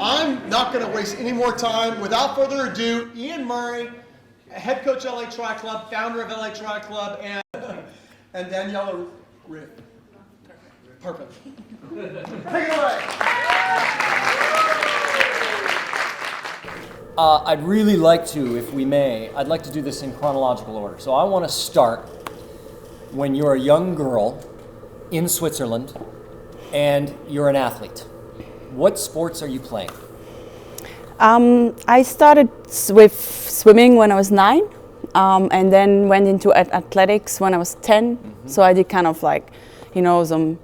I'm not going to waste any more time. Without further ado, Ian Murray, head coach LA Tri Club, founder of LA Tri Club, and Daniela Ryf. Perfect. Take it away. I'd really like to, if we may, I'd like to do this in chronological order. So I want to start when you're a young girl in Switzerland and you're an athlete. What sports are you playing? I started with swimming when I was 9, and then went into athletics when I was 10. Mm-hmm. So I did kind of like, some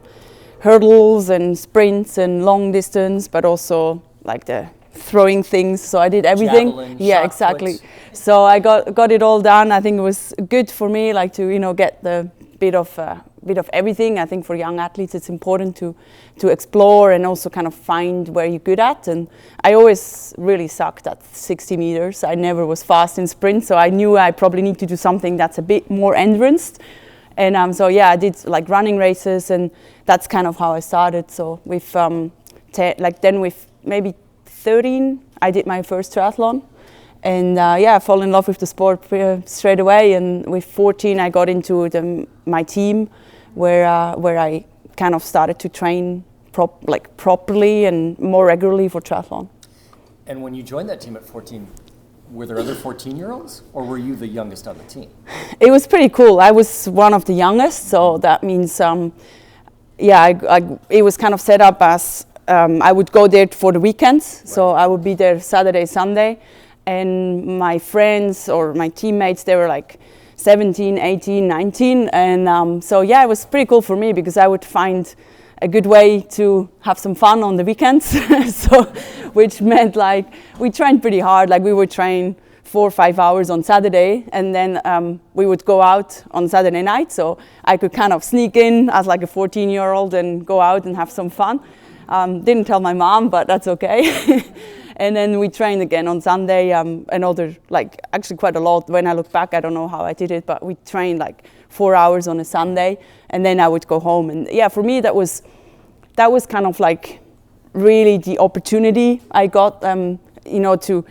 hurdles and sprints and long distance, but also like the throwing things. So I did everything. Javelin, yeah, shot exactly. puts. So I got it all done. I think it was good for me, like to get the bit of everything. I think for young athletes it's important to explore and also kind of find where you're good at. And I always really sucked at 60 meters. I never was fast in sprint, so I knew I probably need to do something that's a bit more endurance. And I did like running races, and that's kind of how I started. So with then with maybe 13, I did my first triathlon. And I fell in love with the sport straight away. And with 14, I got into my team, where I kind of started to train properly and more regularly for triathlon. And when you joined that team at 14, were there other 14-year-olds, or were you the youngest on the team? It was pretty cool. I was one of the youngest, so that means it was kind of set up as I would go there for the weekends. Right. So I would be there Saturday, Sunday. And my friends or my teammates, they were like 17, 18, 19. And it was pretty cool for me because I would find a good way to have some fun on the weekends. Which meant like we trained pretty hard. Like we would train 4 or 5 hours on Saturday, and then we would go out on Saturday night. So I could kind of sneak in as like a 14-year-old and go out and have some fun. Didn't tell my mom, but that's okay. And then we trained again on Sunday, actually quite a lot. When I look back, I don't know how I did it, but we trained like 4 hours on a Sunday, and then I would go home. And for me, that was kind of like really the opportunity I got, to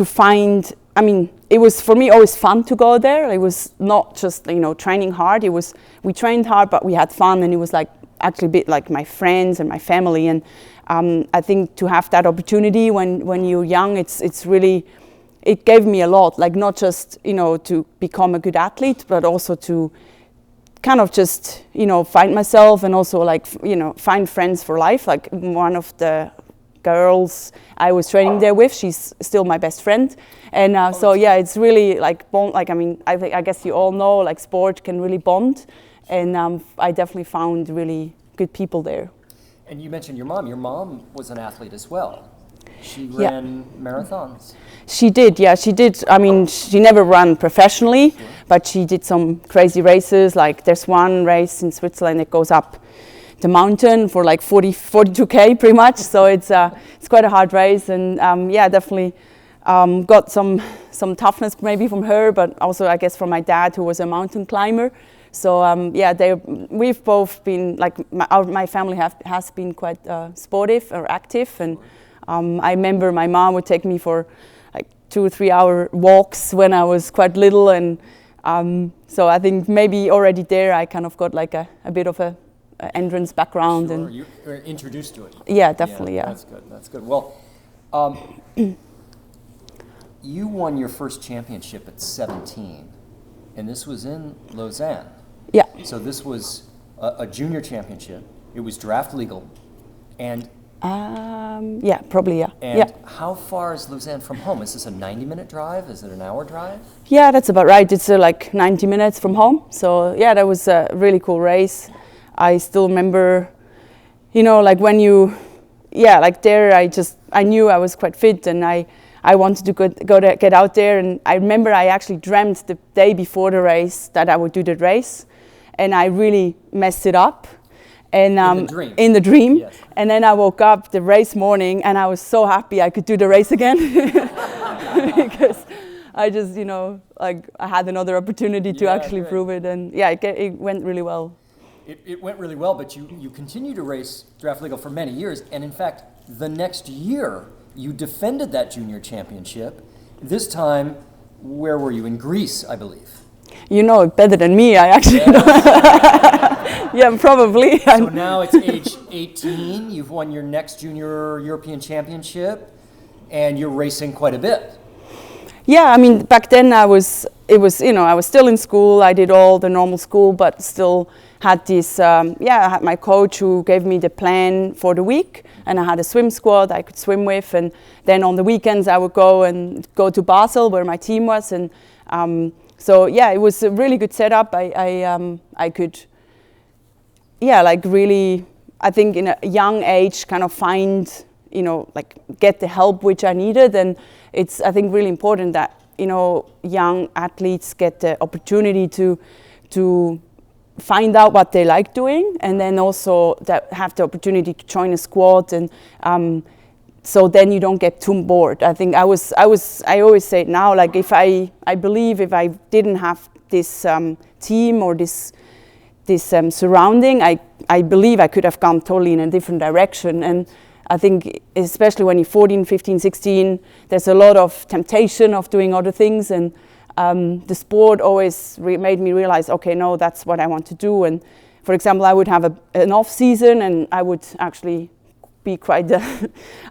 find. I mean, it was for me always fun to go there. It was not just training hard. We trained hard, but we had fun, and it was like actually a bit like my friends and my family. And I think to have that opportunity when you're young, it's really, it gave me a lot, like not just, to become a good athlete, but also to kind of just, find myself and also like, find friends for life. Like one of the girls I was training there with, she's still my best friend. And it's really like bond, like, I guess you all know, like sport can really bond. And I definitely found really good people there. And you mentioned your mom. Your mom was an athlete as well. She ran marathons. She did, yeah. She did. I mean, she never ran professionally, sure, but she did some crazy races. Like there's one race in Switzerland that goes up the mountain for like 42K pretty much. So it's quite a hard race. And definitely got some toughness maybe from her, but also I guess from my dad, who was a mountain climber. So we've both been like my family has been quite sportive or active, and I remember my mom would take me for like 2 or 3 hour walks when I was quite little, and so I think maybe already there I kind of got like a bit of a endurance background. Sure, and you were introduced to it. Yeah, definitely. Yeah. That's good. Well, you won your first championship at 17, and this was in Lausanne. Yeah. So this was a junior championship. It was draft legal, and probably, yeah. And how far is Lausanne from home? Is this a 90-minute drive? Is it an hour drive? Yeah, that's about right. It's like 90 minutes from home. So that was a really cool race. I still remember, like when there I knew I was quite fit, and I wanted to get out there. And I remember I actually dreamt the day before the race that I would do the race, and I really messed it up. And in the dream. Yes. And then I woke up the race morning, and I was so happy I could do the race again because I just, I had another opportunity to actually prove it, and it went really well. It went really well, but you continued to race draft legal for many years, and in fact, the next year, you defended that junior championship. This time, where were you? In Greece, I believe. You know it better than me, I actually Yeah, probably. So now it's age 18, you've won your next junior European championship, and you're racing quite a bit. Yeah, I mean, back then I was still in school, I did all the normal school, but still had this, I had my coach who gave me the plan for the week, and I had a swim squad I could swim with, and then on the weekends I would go to Basel where my team was, and so yeah, it was a really good setup. I could, really, I think in a young age, kind of find, get the help which I needed, and it's, I think, really important that, young athletes get the opportunity to find out what they like doing, and then also that have the opportunity to join a squad, and so then you don't get too bored. I think I always say it now, like I believe if I didn't have this team or this surrounding, I believe I could have gone totally in a different direction. And I think especially when you're 14, 15, 16, there's a lot of temptation of doing other things, and the sport always made me realize, okay, no, that's what I want to do. And for example, I would have an off season, and I would actually be quite,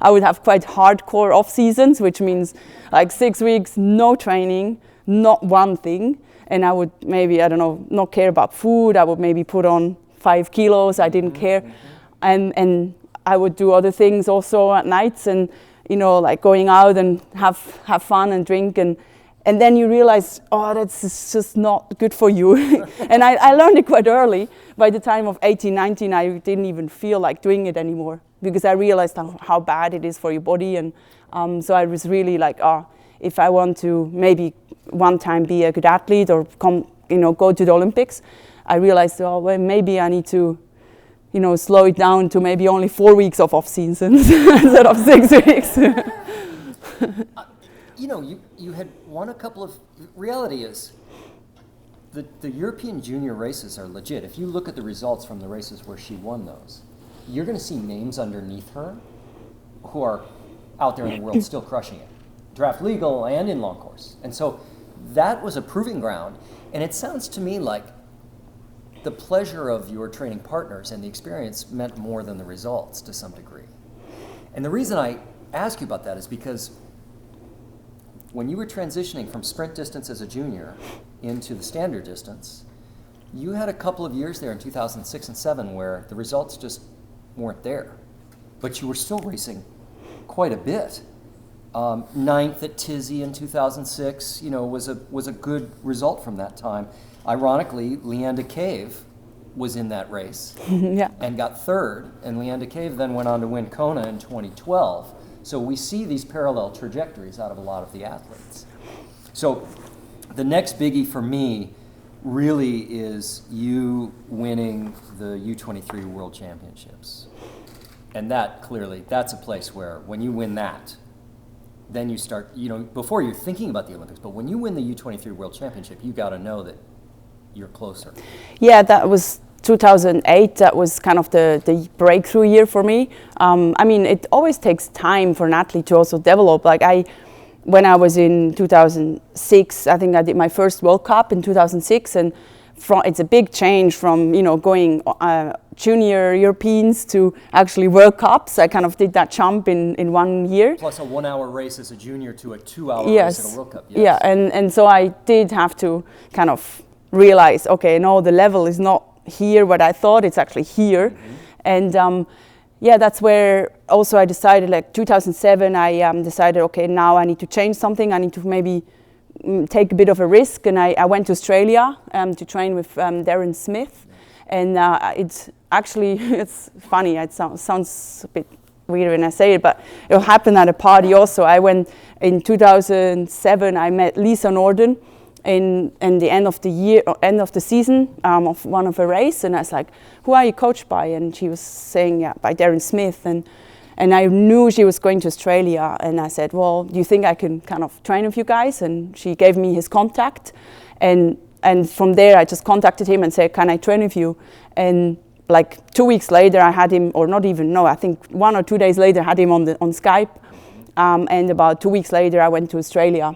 I would have quite hardcore off seasons, which means like 6 weeks, no training, not one thing. And I would maybe, I don't know, not care about food. I would maybe put on 5 kilos. I didn't care. And I would do other things also at nights, and, like going out and have fun and drink. And then you realize, oh, that's just not good for you. And I learned it quite early. By the time of 18, 19, I didn't even feel like doing it anymore, because I realized how bad it is for your body. And so I was really like, if I want to maybe one time be a good athlete or go to the Olympics, I realized, well, maybe I need to, slow it down to maybe only 4 weeks of off seasons instead of 6 weeks. You had won a couple of, reality is, the European junior races are legit. If you look at the results from the races where she won those, you're going to see names underneath her who are out there in the world still crushing it. Draft legal and in long course. And so that was a proving ground. And it sounds to me like the pleasure of your training partners and the experience meant more than the results to some degree. And the reason I ask you about that is because when you were transitioning from sprint distance as a junior into the standard distance, you had a couple of years there in 2006 and 7 where the results just weren't there. But you were still racing quite a bit. 9th at Tizzy in 2006, was a good result from that time. Ironically, Leanda Cave was in that race and got 3rd, and Leanda Cave then went on to win Kona in 2012. So we see these parallel trajectories out of a lot of the athletes. So the next biggie for me really is you winning the U23 World Championships. And that's a place where when you win that, then you start, before you're thinking about the Olympics, but when you win the U23 World Championship, you got to know that you're closer. Yeah, that was 2008. That was kind of the breakthrough year for me. It always takes time for an athlete to also develop. When I was in 2006, I think I did my first World Cup in 2006, and it's a big change from going junior Europeans to actually World Cups. I kind of did that jump in 1 year. Plus a 1 hour race as a junior to a 2 hour race at a World Cup. Yes. Yeah, and so I did have to kind of realize, okay, no, the level is not here what I thought, it's actually here. Mm-hmm. And that's where also I decided, 2007, I decided, okay, now I need to change something. I need to maybe take a bit of a risk, and I went to Australia to train with Darren Smith, and it's actually, it's funny, it sounds a bit weird when I say it, but it happened at a party also. I went in 2007, I met Lisa Norden in the end of the season of one of a race, and I was like, who are you coached by? And she was saying, by Darren Smith, and I knew she was going to Australia, and I said, well, do you think I can kind of train with you guys? And she gave me his contact, and from there I just contacted him and said, can I train with you? And like 2 weeks later, I had him, or not even, no, I think 1 or 2 days later, I had him on Skype. And about 2 weeks later, I went to Australia.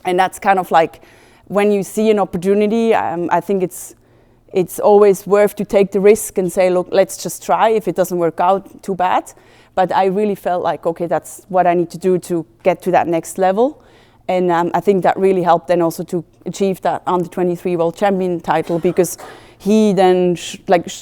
And that's kind of like, when you see an opportunity, I think it's always worth to take the risk and say, look, let's just try. If it doesn't work out, too bad. But I really felt like, okay, that's what I need to do to get to that next level. And I think that really helped then also to achieve that under 23 world champion title, because he then,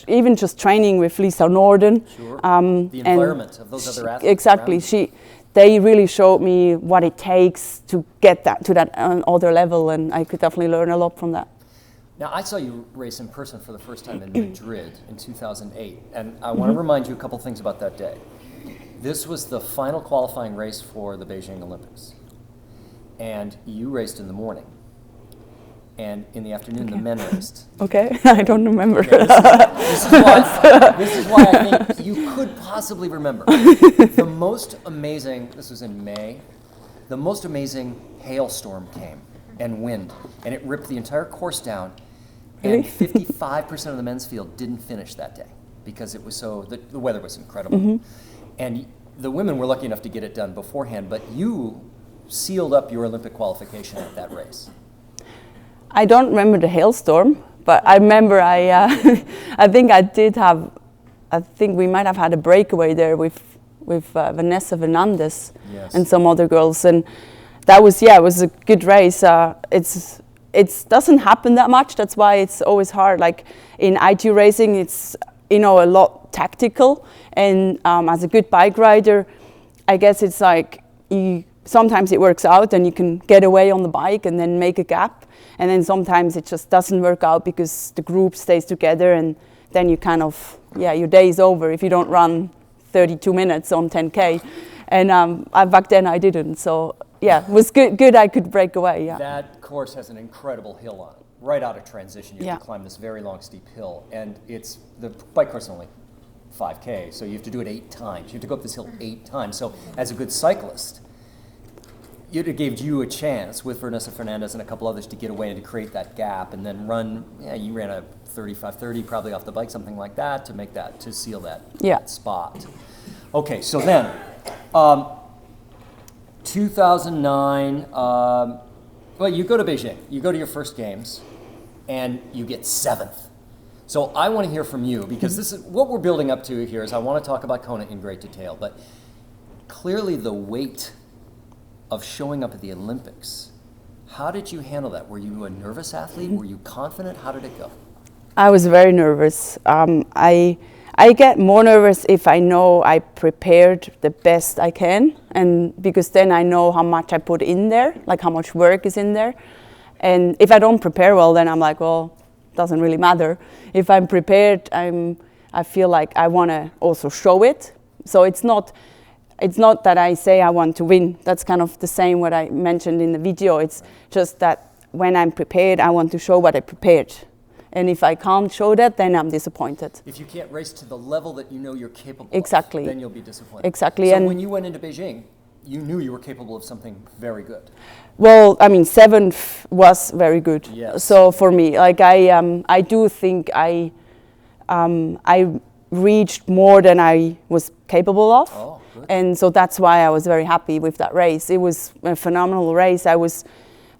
even just training with Lisa Norden. Sure. The environment of those other athletes. Exactly. They really showed me what it takes to get that to that other level, and I could definitely learn a lot from that. Now, I saw you race in person for the first time in Madrid in 2008, and I want to remind you a couple things about that day. This was the final qualifying race for the Beijing Olympics, and you raced in the morning, and in the afternoon the men raced. Okay, I don't remember. Okay, this is why I think you could possibly remember. The most amazing, this was in May, the most amazing hailstorm came and wind, and it ripped the entire course down, and 55% of the men's field didn't finish that day because it was the weather was incredible. And the women were lucky enough to get it done beforehand, but you sealed up your Olympic qualification at that race. I don't remember the hailstorm, but I remember I think we might have had a breakaway there with Vanessa Fernandez and some other girls, and that was it was a good race. It doesn't happen that much. That's why it's always hard. Like in ITU racing, it's a lot tactical, and as a good bike rider, I guess it's like sometimes it works out and you can get away on the bike and then make a gap, and then sometimes it just doesn't work out because the group stays together, and then you kind of your day is over if you don't run 32 minutes on 10K, and back then I didn't, so it was good I could break away. That course has an incredible hill on it. Right out of transition, you have to climb this very long, steep hill, and the bike course is only 5K, so you have to do it 8 times. You have to go up this hill 8 times. So as a good cyclist, it gave you a chance with Vanessa Fernandez and a couple others to get away and to create that gap, and then run. You ran a 35:30 probably off the bike, something like that, to seal that spot. Okay, so then 2009. Well, you go to Beijing. You go to your first games, and you get 7th. So I want to hear from you, because this is what we're building up to here. Is I want to talk about Kona in great detail, but clearly the weight of showing up at the Olympics. How did you handle that? Were you a nervous athlete? Were you confident? How did it go? I was very nervous. I get more nervous if I know I prepared the best I can, and because then I know how much I put in there, like how much work is in there. And if I don't prepare well, then I'm like, well, it doesn't really matter. If I'm prepared, I feel like I want to also show it. So it's not that I say I want to win. That's kind of the same what I mentioned in the video. It's just that when I'm prepared, I want to show what I prepared. And if I can't show that, then I'm disappointed. If you can't race to the level that you know you're capable of, then you'll be disappointed. Exactly. So when you went into Beijing, you knew you were capable of something very good. Well, I mean, 7th was very good. Yes. So for me, like I do think I reached more than I was capable of. Oh, good. And so that's why I was very happy with that race. It was a phenomenal race. I was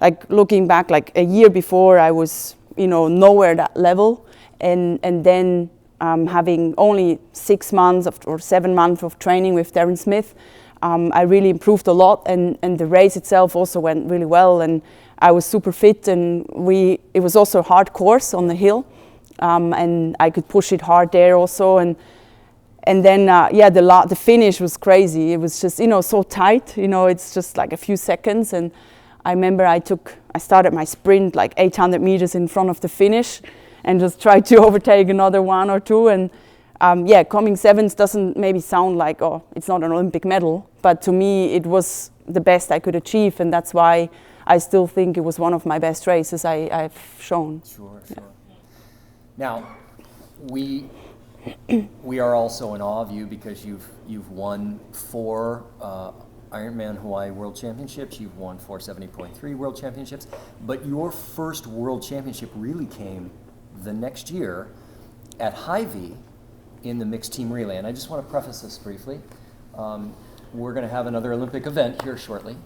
like looking back, like a year before, I was nowhere that level, and then having only 6 months or 7 months of training with Darren Smith, I really improved a lot, and the race itself also went really well, and I was super fit, and it was also a hard course on the hill, and I could push it hard there also, and then the finish was crazy. It was just so tight, it's just like a few seconds, and I remember I started my sprint like 800 meters in front of the finish and just tried to overtake another 1 or 2. And coming 7th doesn't maybe sound like, oh, it's not an Olympic medal, but to me it was the best I could achieve, and that's why I still think it was one of my best races I've shown. Sure. Now, we are also in awe of you because you've won 4 Ironman Hawaii World Championships, you've won 470.3 World Championships, but your first World Championship really came the next year at Hy-Vee in the mixed team relay, and I just want to preface this briefly. We're going to have another Olympic event here shortly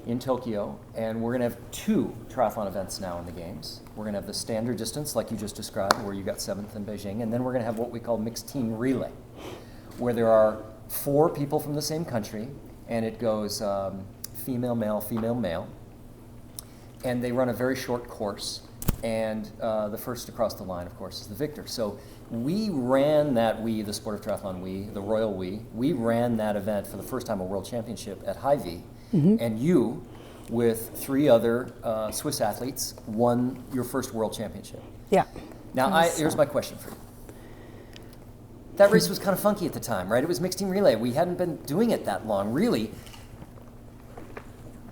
in Tokyo, and we're going to have 2 triathlon events now in the games. We're going to have the standard distance, like you just described, where you got 7th in Beijing, and then we're going to have what we call mixed team relay, where there are 4 people from the same country, and it goes female, male, and they run a very short course, and the first to cross the line, of course, is the victor. So we ran that the Sport of Triathlon the Royal we ran that event for the first time, a world championship at Hy-Vee, and you, with 3 other Swiss athletes, won your first world championship. Yeah. Now, here's my question for you. That race was kind of funky at the time, right? It was mixed team relay. We hadn't been doing it that long, really.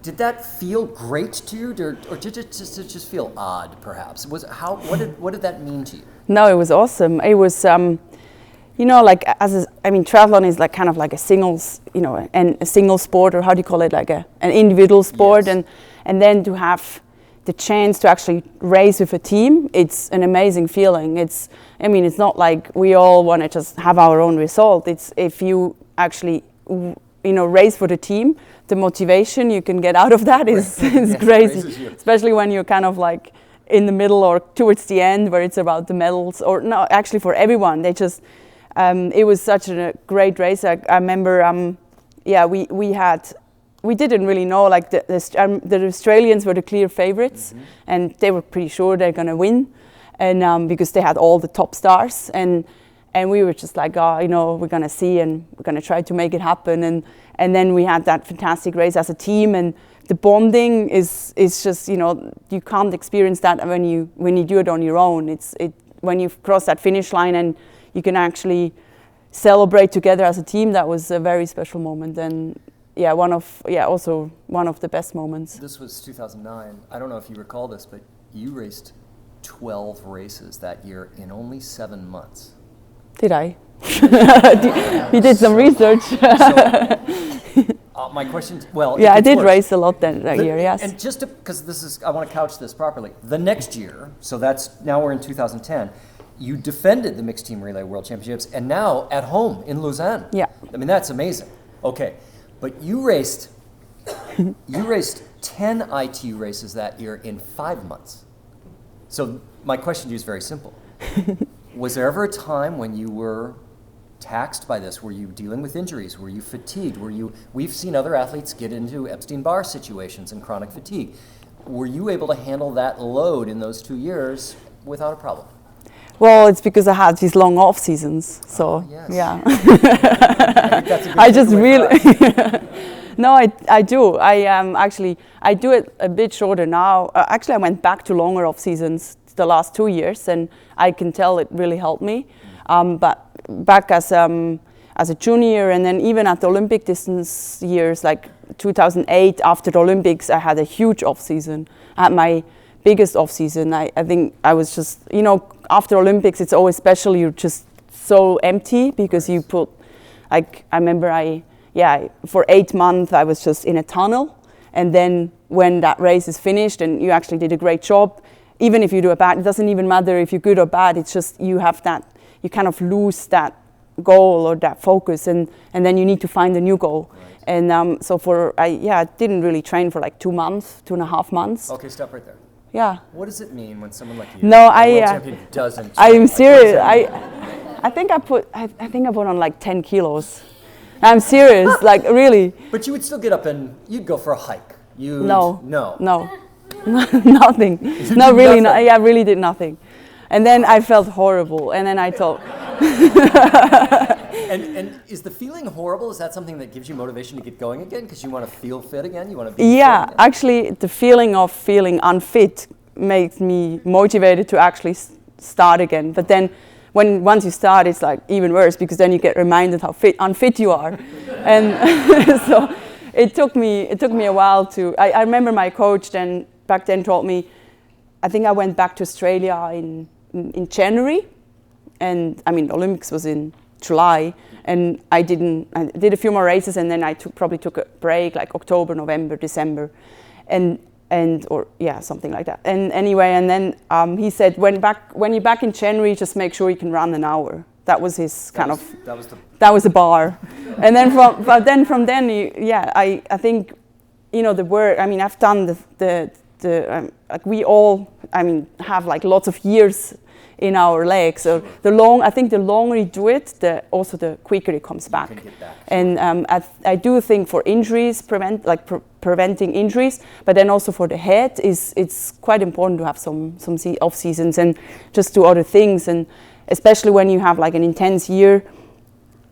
Did that feel great to you, or did it just feel odd, perhaps? What did that mean to you? No, it was awesome. It was, like triathlon is like kind of like a singles, and a single sport, or how do you call it, like an individual sport, yes. and then to have the chance to actually race with a team, it's an amazing feeling. It's not like we all want to just have our own result. It's if you actually, race for the team, the motivation you can get out of that is crazy, especially when you're kind of like in the middle or towards the end where it's about the medals, or no, actually for everyone. They just, it was such a great race. I remember, we didn't really know, like the Australians were the clear favorites, and they were pretty sure they're gonna win, and because they had all the top stars, and we were just like, we're gonna see, and we're gonna try to make it happen, and then we had that fantastic race as a team, and the bonding is just, you can't experience that when you do it on your own. When you cross that finish line and you can actually celebrate together as a team. That was a very special moment, and also one of the best moments. This was 2009. I don't know if you recall this, but you raced 12 races that year in only 7 months. Did I? You did some research. My question, well, yeah, I did race a lot that year. Yes. And just because I want to couch this properly. The next year, so now we're in 2010. You defended the mixed team relay world championships, and now at home in Lausanne. Yeah. I mean, that's amazing. Okay, but you raced 10 ITU races that year in 5 months. So my question to you is very simple. Was there ever a time when you were taxed by this? Were you dealing with injuries? Were you fatigued? We've seen other athletes get into Epstein-Barr situations and chronic fatigue. Were you able to handle that load in those 2 years without a problem? Well, it's because I had these long off seasons, so yes. Yeah. I think that's a good I just takeaway for us. No, I do. I do it a bit shorter now. Actually, I went back to longer off seasons the last 2 years, and I can tell it really helped me. But back as a junior, and then even at the Olympic distance years, like 2008, after the Olympics, I had a huge off season. I had my biggest off season. I think I was just, after Olympics, it's always special. You're just so empty because you put, like, I remember for 8 months I was just in a tunnel, and then when that race is finished and you actually did a great job, even if you do a bad, it doesn't even matter if you're good or bad. It's just you have that, you kind of lose that goal or that focus, and then you need to find a new goal. Right. And so I didn't really train for like 2.5 months. Okay, stop right there. Yeah. What does it mean when someone like you, no, world champion, doesn't? I'm serious. I think I put on like 10 kilos. I'm serious, like really. But you would still get up and you'd go for a hike. No. Nothing. Nothing. No, really, I really did nothing. And then I felt horrible, and then I thought. And is the feeling horrible? Is that something that gives you motivation to get going again? Because you want to feel fit again? You want to be fit again? Actually, the feeling of feeling unfit makes me motivated to actually start again. But then, once you start, it's like even worse, because then you get reminded how unfit you are, and so it took me a while to. I remember my coach back then told me. I think I went back to Australia in January, and I mean the Olympics was in July, and I did a few more races, and then I probably took a break like October, November, December, and something like that. And anyway, and then he said, when you're back in January, just make sure you can run an hour. That was his that was the bar. And then from then, I think, the work. I mean, I've done like we all, have like lots of years in our legs. So I think the longer you do it, the quicker it comes back. And I do think for injuries, preventing injuries, but then also for the head, it's quite important to have some off seasons and just do other things. And especially when you have like an intense year,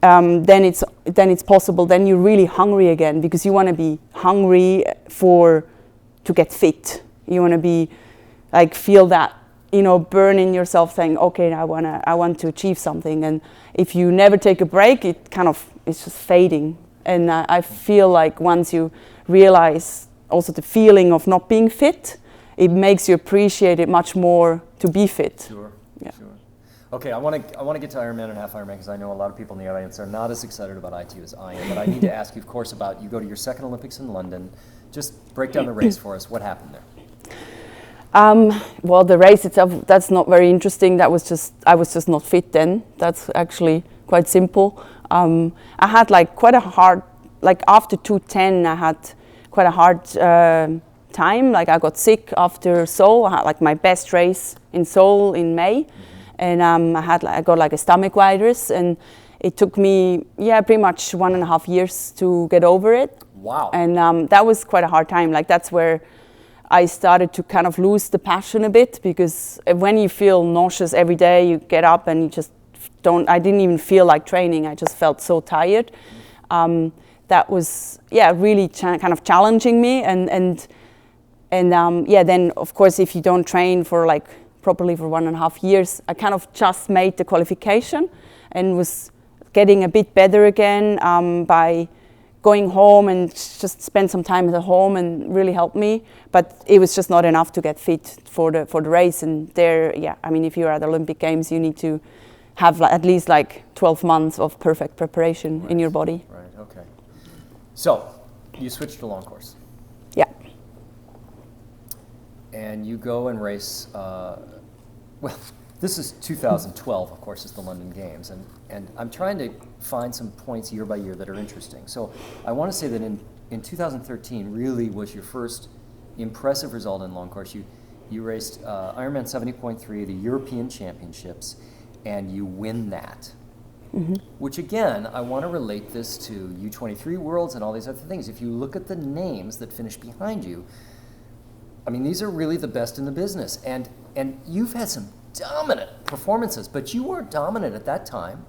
then it's possible. Then you're really hungry again, because you want to be hungry to get fit. You want to be feel that, burn in yourself, saying, okay, I want to achieve something. And if you never take a break, it's just fading. And I feel like once you realize also the feeling of not being fit, it makes you appreciate it much more to be fit. Sure. Okay, I want to get to Ironman and half Ironman, because I know a lot of people in the audience are not as excited about ITU as I am. But I need to ask you, of course, about you go to your second Olympics in London. Just break down the race for us. What happened there? Well, the race itself, that's not very interesting. I was just not fit then. That's actually quite simple. I had quite a hard, after 2:10, I had quite a hard time. I got sick after Seoul. I had my best race in Seoul in May, and I got a stomach virus, and it took me pretty much 1.5 years to get over it. Wow. And that was quite a hard time. That's where I started to kind of lose the passion a bit, because when you feel nauseous every day, you get up and you just I didn't even feel like training. I just felt so tired. That was, really kind of challenging me. And then of course, if you don't train for properly for 1.5 years, I kind of just made the qualification and was getting a bit better again by going home and just spend some time at home, and really helped me. But it was just not enough to get fit for the race. And there, if you're at the Olympic Games, you need to have at least 12 months of perfect preparation in your body. Right, okay. So, you switched to long course. Yeah. And you go and race, this is 2012, of course, is the London Games, and I'm trying to find some points year by year that are interesting. So I want to say that in 2013 really was your first impressive result in long course. You raced Ironman 70.3, the European Championships, and you win that. Mm-hmm. Which again, I want to relate this to U23 Worlds and all these other things. If you look at the names that finish behind you, these are really the best in the business. And you've had some dominant performances, but you weren't dominant at that time.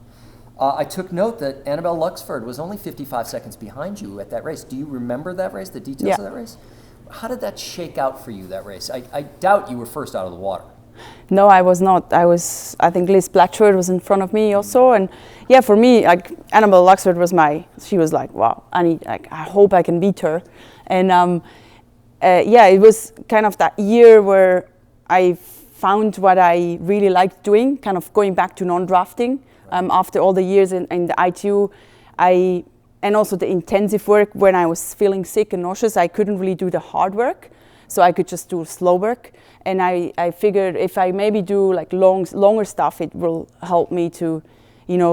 I took note that Annabelle Luxford was only 55 seconds behind you at that race. Do you remember that race, the details of that race? How did that shake out for you, that race? I doubt you were first out of the water. No, I was not. I think Liz Blatchford was in front of me also. And for me, Annabelle Luxford was she was wow, I hope I can beat her. And it was kind of that year where I found what I really liked doing, kind of going back to non-drafting. After all the years in the ITU, and also the intensive work when I was feeling sick and nauseous, I couldn't really do the hard work, so I could just do slow work. And I figured if I maybe do longer stuff, it will help me to,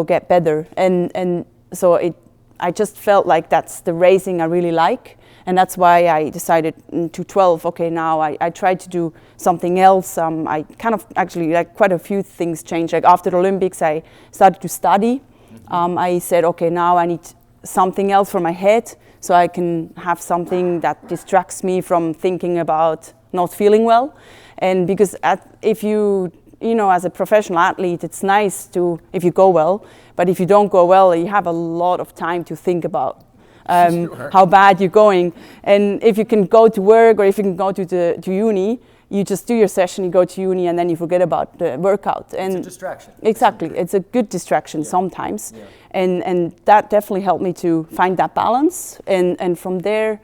get better. And so I just felt like that's the racing I really like. And that's why I decided in 2012, okay, now I tried to do something else. I kind of actually, quite a few things changed. After the Olympics, I started to study. Mm-hmm. I said, okay, now I need something else for my head, so I can have something that distracts me from thinking about not feeling well. And because if you as a professional athlete, it's nice if you go well, but if you don't go well, you have a lot of time to think about Sure. how bad you're going. And if you can go to work, or if you can go to uni, you just do your session, you go to uni, and then you forget about the workout. And it's a distraction. Exactly, it's a good distraction sometimes. Yeah. And that definitely helped me to find that balance. And from there,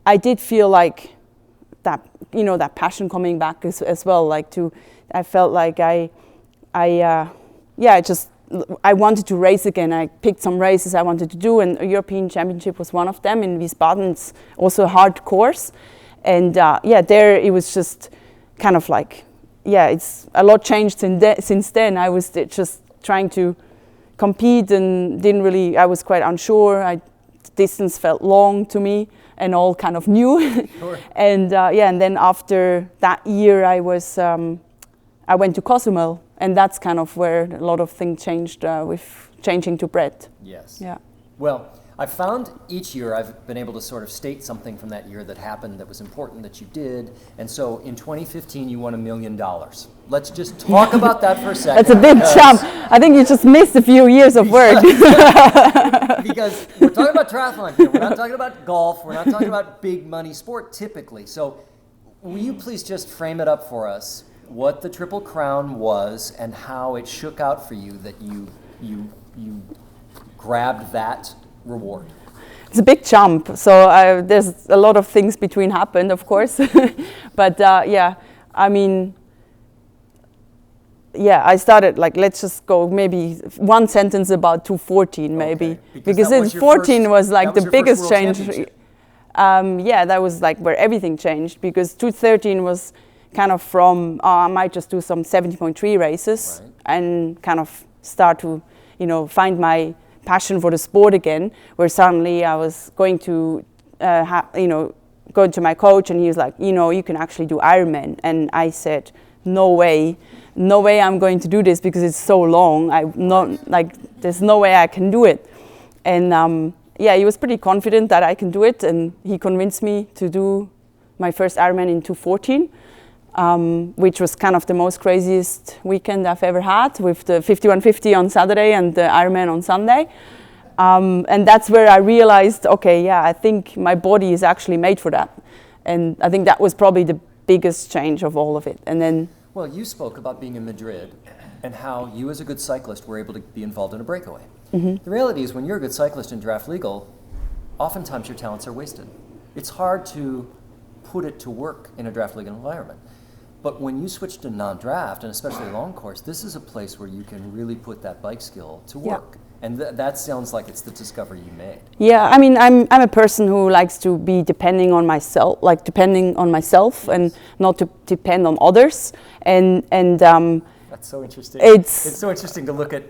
I did feel like that, that passion coming back as well. I felt like I wanted to race again. I picked some races I wanted to do, and a European Championship was one of them in Wiesbaden. It's also a hard course. And there it was just kind of like, it's a lot changed since then. I was just trying to compete and I was quite unsure. Distance felt long to me and all kind of new. Sure. And and then after that year I went to Cozumel, and that's kind of where a lot of things changed with changing to bread. Yes. Yeah. Well, I found each year I've been able to sort of state something from that year that happened that was important that you did. And so in 2015, you won $1 million. Let's just talk about that for a second. That's a big jump. I think you just missed a few years of work. Because we're talking about triathlon here. We're not talking about golf. We're not talking about big money sport typically. So will you please just frame it up for us, what the Triple Crown was and how it shook out for you that you grabbed that reward? It's a big jump. So there's a lot of things between happened, of course. But I mean, I started let's just go maybe one sentence about 214 maybe. Okay. Because 14 was like the biggest change. That was like where everything changed, because 213 was kind of from, I might just do some 70.3 races and kind of start to, find my passion for the sport again, where suddenly I was going to, going to my coach, and he was like, you can actually do Ironman. And I said, no way I'm going to do this, because it's so long. There's no way I can do it. And he was pretty confident that I can do it, and he convinced me to do my first Ironman in 214. Which was kind of the most craziest weekend I've ever had, with the 5150 on Saturday and the Ironman on Sunday. And that's where I realized, I think my body is actually made for that. And I think that was probably the biggest change of all of it. And then... Well, you spoke about being in Madrid and how you as a good cyclist were able to be involved in a breakaway. Mm-hmm. The reality is, when you're a good cyclist in draft legal, oftentimes your talents are wasted. It's hard to put it to work in a draft legal environment. But when you switch to non-draft, and especially long course, this is a place where you can really put that bike skill to work. Yeah. And that sounds like it's the discovery you made. Yeah, I mean, I'm a person who likes to be depending on myself, yes. And not to depend on others. And that's so interesting. It's so interesting to look at.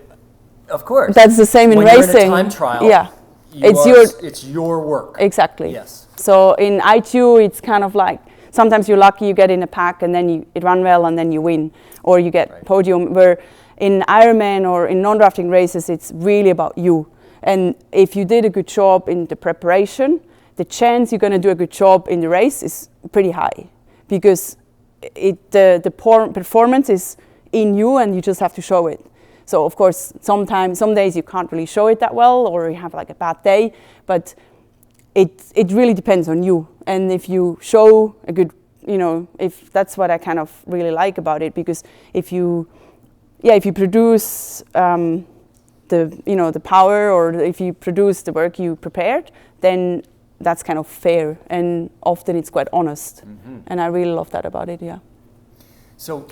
Of course, that's the same in when racing. You're in a time trial. Yeah, it's your work. Exactly. Yes. So in ITU, it's kind of like, sometimes you're lucky, you get in a pack, and then it run well, and then you win, or you get podium. Where in Ironman or in non-drafting races, it's really about you. And if you did a good job in the preparation, the chance you're going to do a good job in the race is pretty high, because the performance is in you, and you just have to show it. So of course, some days you can't really show it that well, or you have like a bad day, but it really depends on you. And if you show a good, if that's what I kind of really like about it, because if you produce the power, or if you produce the work you prepared, then that's kind of fair, and often it's quite honest. Mm-hmm. And I really love that about it, yeah. So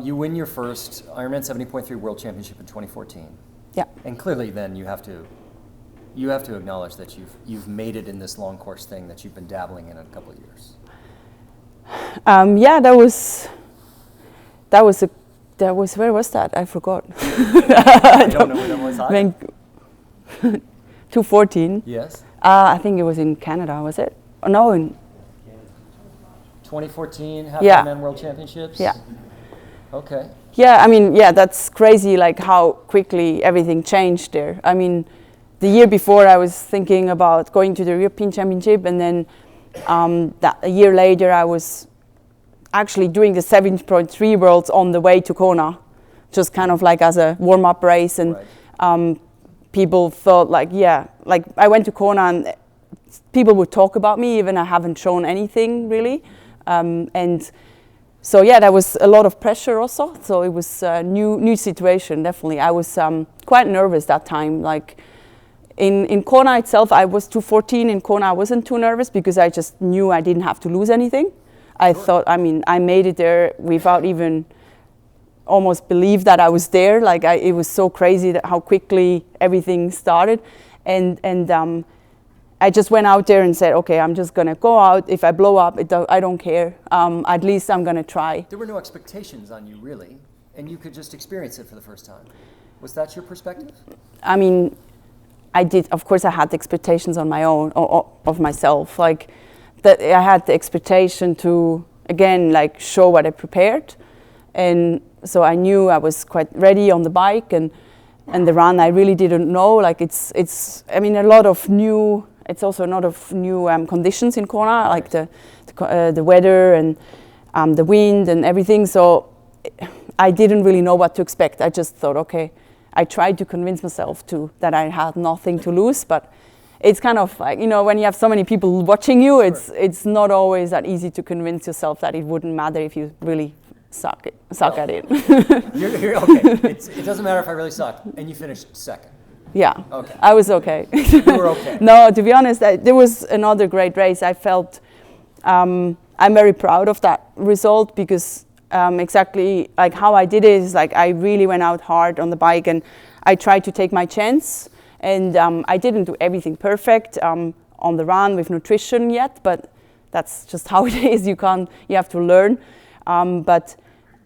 you win your first Ironman 70.3 World Championship in 2014. Yeah. And clearly then you have to acknowledge that you've made it in this long course thing that you've been dabbling in a couple of years. That was where was that? I forgot. I don't know where that was. 214. Yes. I think it was in Canada, was it? Oh, no, in 2014 Ironman World Championships. Yeah. Okay. Yeah, I mean, that's crazy, like how quickly everything changed there. I mean, the year before I was thinking about going to the European Championship, and then a year later I was actually doing the 70.3 Worlds on the way to Kona, just kind of like as a warm-up race. And people thought I went to Kona, and people would talk about me even I haven't shown anything really. And so there was a lot of pressure also. So it was a new situation, definitely. I was quite nervous that time. Like in Kona itself, I was 214. In Kona, I wasn't too nervous, because I just knew I didn't have to lose anything. I thought, I made it there without even almost believe that I was there. Like it was so crazy that how quickly everything started. And I just went out there and said, okay, I'm just going to go out. If I blow up, I don't care. At least I'm going to try. There were no expectations on you, really, and you could just experience it for the first time. Was that your perspective? I mean, I did. Of course, I had expectations on my own, of myself. Like, that I had the expectation to, again, like, show what I prepared. And so I knew I was quite ready on the bike, and the run, I really didn't know. Like, it's I mean, it's also a lot of new conditions in Kona, like the weather and the wind and everything. So I didn't really know what to expect. I just thought, okay, I tried to convince myself that I had nothing to lose, but it's kind of like, when you have so many people watching you, it's not always that easy to convince yourself that it wouldn't matter if you really suck at it. You're okay. It doesn't matter if I really suck, and you finished second. Yeah, okay. I was okay. You were okay. No, to be honest, there was another great race. I felt I'm very proud of that result because exactly like how I did it is like I really went out hard on the bike and I tried to take my chance. And I didn't do everything perfect on the run with nutrition yet, but that's just how it is. You have to learn. But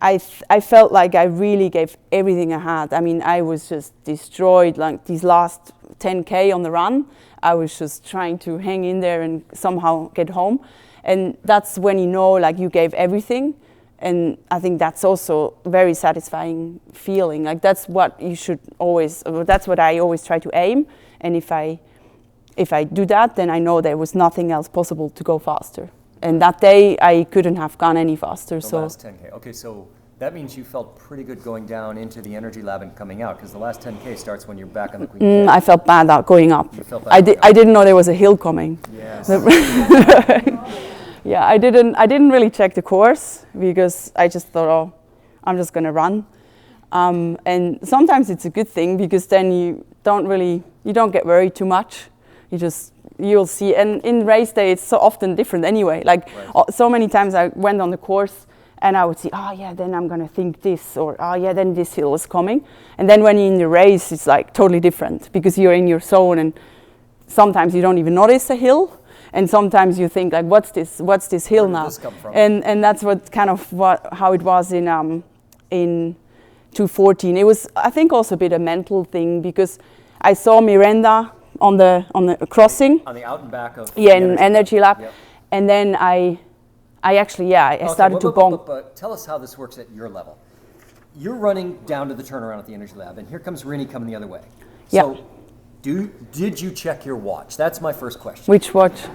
I felt like I really gave everything I had. I mean, I was just destroyed. Like these last 10K on the run, I was just trying to hang in there and somehow get home. And that's when like you gave everything. And I think that's also a very satisfying feeling. Like that's what you should always, that's what I always try to aim. And if I do that, then I know there was nothing else possible to go faster. And that day I couldn't have gone any faster. The last 10K. Okay, so that means you felt pretty good going down into the energy lab and coming out, because the last 10K starts when you're back on the Queen K. I felt bad out going up. You felt bad I didn't know there was a hill coming. Yes. Yeah, I didn't really check the course because I just thought, oh, I'm just gonna run. And sometimes it's a good thing because then you don't get worried too much. You'll see. And in race day, it's so often different anyway. Like so many times I went on the course and I would see, oh yeah, then I'm gonna think this, or oh yeah, then this hill is coming. And then when you're in the race, it's like totally different because you're in your zone and sometimes you don't even notice a hill. And sometimes you think like, what's this hill now? Where did this come from? And that's how it was in 214. It was, I think, also a bit a mental thing because I saw Miranda on the crossing. On the out and back of in energy lab, yep. And then I started to bonk. But tell us how this works at your level. You're running down to the turnaround at the energy lab, and here comes Rini coming the other way. So. Yep. Did you check your watch? That's my first question. Which watch?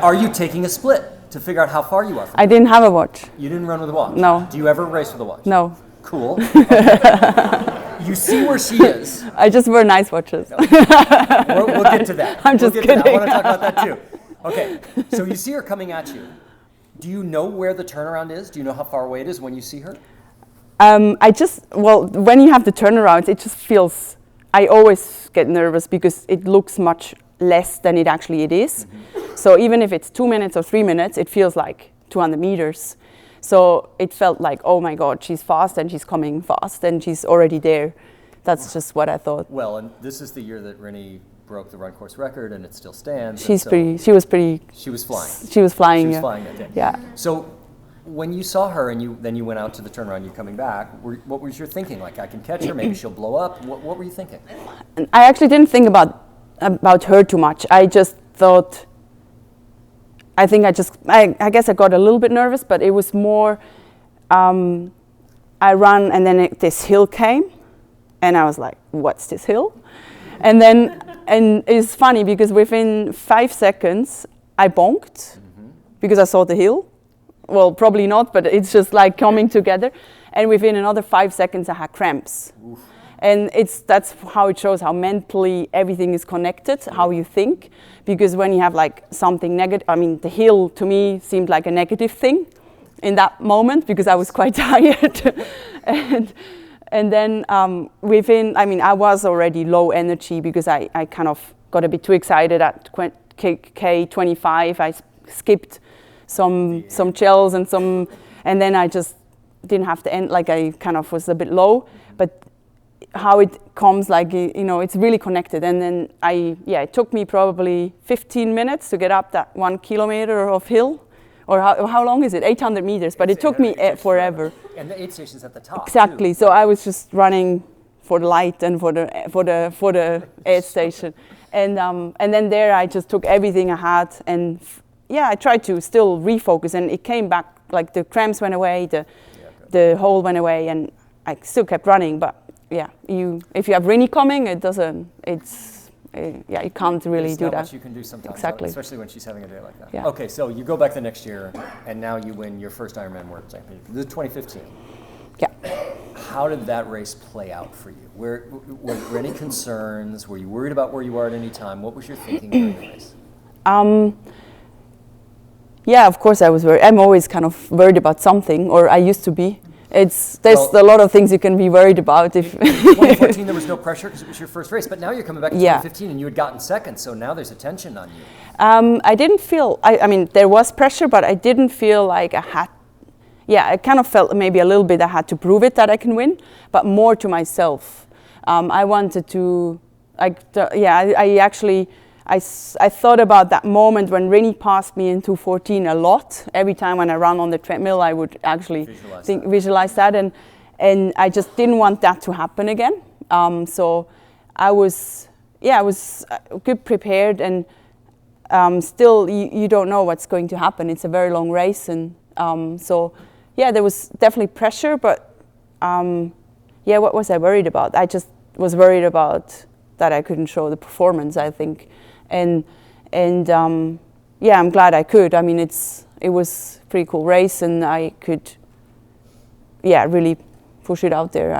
Are you taking a split to figure out how far you are from I didn't have a watch. You didn't run with a watch? No. Do you ever race with a watch? No. Cool. Okay. You see where she is. I just wear nice watches. No. We'll get to that. I'm just kidding. I want to talk about that too. Okay, so you see her coming at you. Do you know where the turnaround is? Do you know how far away it is when you see her? When you have the turnaround, it just feels, I always get nervous because it looks much less than it actually is. Mm-hmm. So even if it's 2 minutes or 3 minutes, it feels like 200 meters. So it felt like, oh my God, she's fast and she's coming fast and she's already there. That's just what I thought. Well, and this is the year that Rini broke the run course record and it still stands. She was flying. She was flying. She was flying that day. Yeah. So when you saw her and then you went out to the turnaround, you're coming back, what was your thinking? Like, I can catch her, maybe she'll blow up. What were you thinking? I actually didn't think about her too much. I just thought, I guess I got a little bit nervous, but it was more, I ran and then this hill came and I was like, what's this hill? And it's funny because within 5 seconds I bonked because I saw the hill. Well, probably not, but it's just like coming together. And within another 5 seconds, I had cramps. Oof. And that's how it shows how mentally everything is connected, how you think. Because when you have like something negative, I mean, the hill to me seemed like a negative thing in that moment because I was quite tired. and then I was already low energy because I kind of got a bit too excited at K25. I skipped some gels and then I just didn't have to end, like I kind of was a bit low, but how it comes, like, you know, it's really connected. And then it took me probably 15 minutes to get up that 1 kilometer of hill. Or how long is it? 800 meters, but it took me forever. And the aid station's at the top. Exactly. Too. So I was just running for the light and for the aid station, and then there I just took everything I had, and I tried to still refocus, and it came back. Like the cramps went away, the hole went away, and I still kept running. But if you have Rini coming, it doesn't. You can't really do that. There's not much you can do sometimes, exactly. Especially when she's having a day like that. Yeah. Okay, so you go back the next year, and now you win your first Ironman World Championship. This is 2015. Yeah. How did that race play out for you? Were there any concerns? Were you worried about where you are at any time? What was your thinking during the race? Yeah, of course I was worried. I'm always kind of worried about something, or I used to be. There's a lot of things you can be worried about. If 2014 there was no pressure because it was your first race, but now you're coming back to 2015 and you had gotten second, so now there's attention on you. I didn't feel, I mean, there was pressure, but I didn't feel like I had, I kind of felt maybe a little bit I had to prove it that I can win, but more to myself. I wanted to, I thought about that moment when Rini passed me in 2:14 a lot. Every time when I ran on the treadmill, I would actually visualize that, and I just didn't want that to happen again. So I was good prepared, and still you don't know what's going to happen. It's a very long race, and there was definitely pressure, but what was I worried about? I just was worried about that I couldn't show the performance, I think. And I'm glad I could. I mean, it was a pretty cool race, and I could, really push it out there.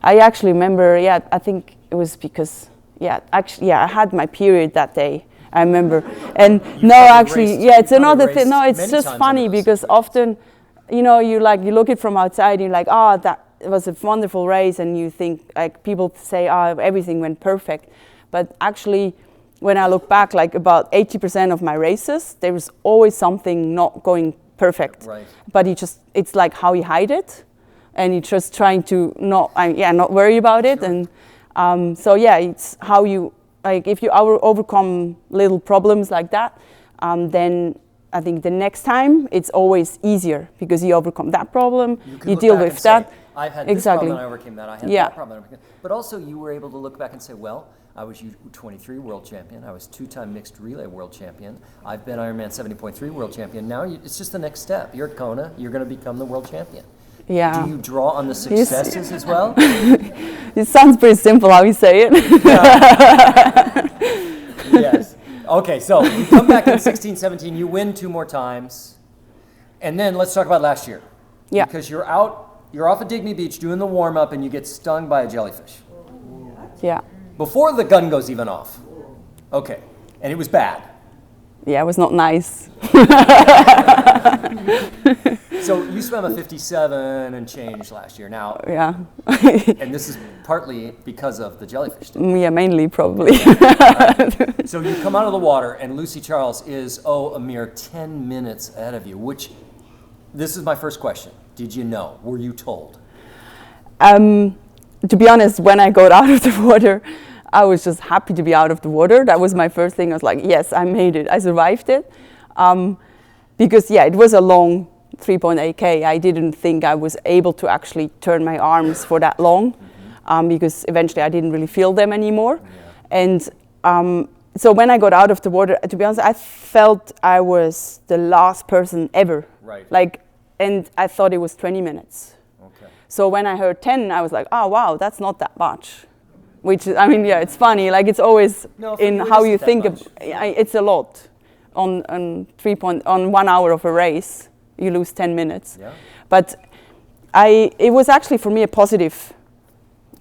I actually remember, I think it was because, I had my period that day. I remember, and it's another thing. No, it's just funny because often, you look it from outside, and you're like, that was a wonderful race, and you think, like, people say, everything went perfect. But actually, when I look back, like about 80% of my races, there was always something not going perfect. Right. But it's like how you hide it, and you're just trying to not worry about it. Sure. And it's how you, like, if you overcome little problems like that, then I think the next time it's always easier because you overcome that problem, you deal with that. Say, I've had this problem and I overcame that. I had that problem and I overcame that. But also you were able to look back and say, well, I was U23 world champion. I was 2-time mixed relay world champion. I've been Ironman 70.3 world champion. Now it's just the next step. You're at Kona. You're going to become the world champion. Yeah. Do you draw on the successes as well? It sounds pretty simple how you say it. Yes. Okay, so you come back in 16, 17. You win 2 more times. And then let's talk about last year. Yeah. Because you're off at Digby Beach doing the warm-up and you get stung by a jellyfish. Yeah. Before the gun goes even off. Okay. And it was bad. Yeah, it was not nice. So you swam a 57 and change last year. Now, yeah. And this is partly because of the jellyfish sting. Yeah, mainly probably. So you come out of the water and Lucy Charles is, a mere 10 minutes ahead of you, which, this is my first question. Did you know? Were you told? To be honest, when I got out of the water, I was just happy to be out of the water. That was my first thing. I was like, yes, I made it. I survived it. Because, it was a long 3.8K. I didn't think I was able to actually turn my arms for that long, because eventually I didn't really feel them anymore. Yeah. And so when I got out of the water, to be honest, I felt I was the last person ever. Right. And I thought it was 20 minutes. Okay. So when I heard 10, I was like, oh, wow, that's not that much. Which, it's funny. Like, it's always in how you think of it's a lot. On 1 hour of a race, you lose 10 minutes. Yeah. But it was actually for me a positive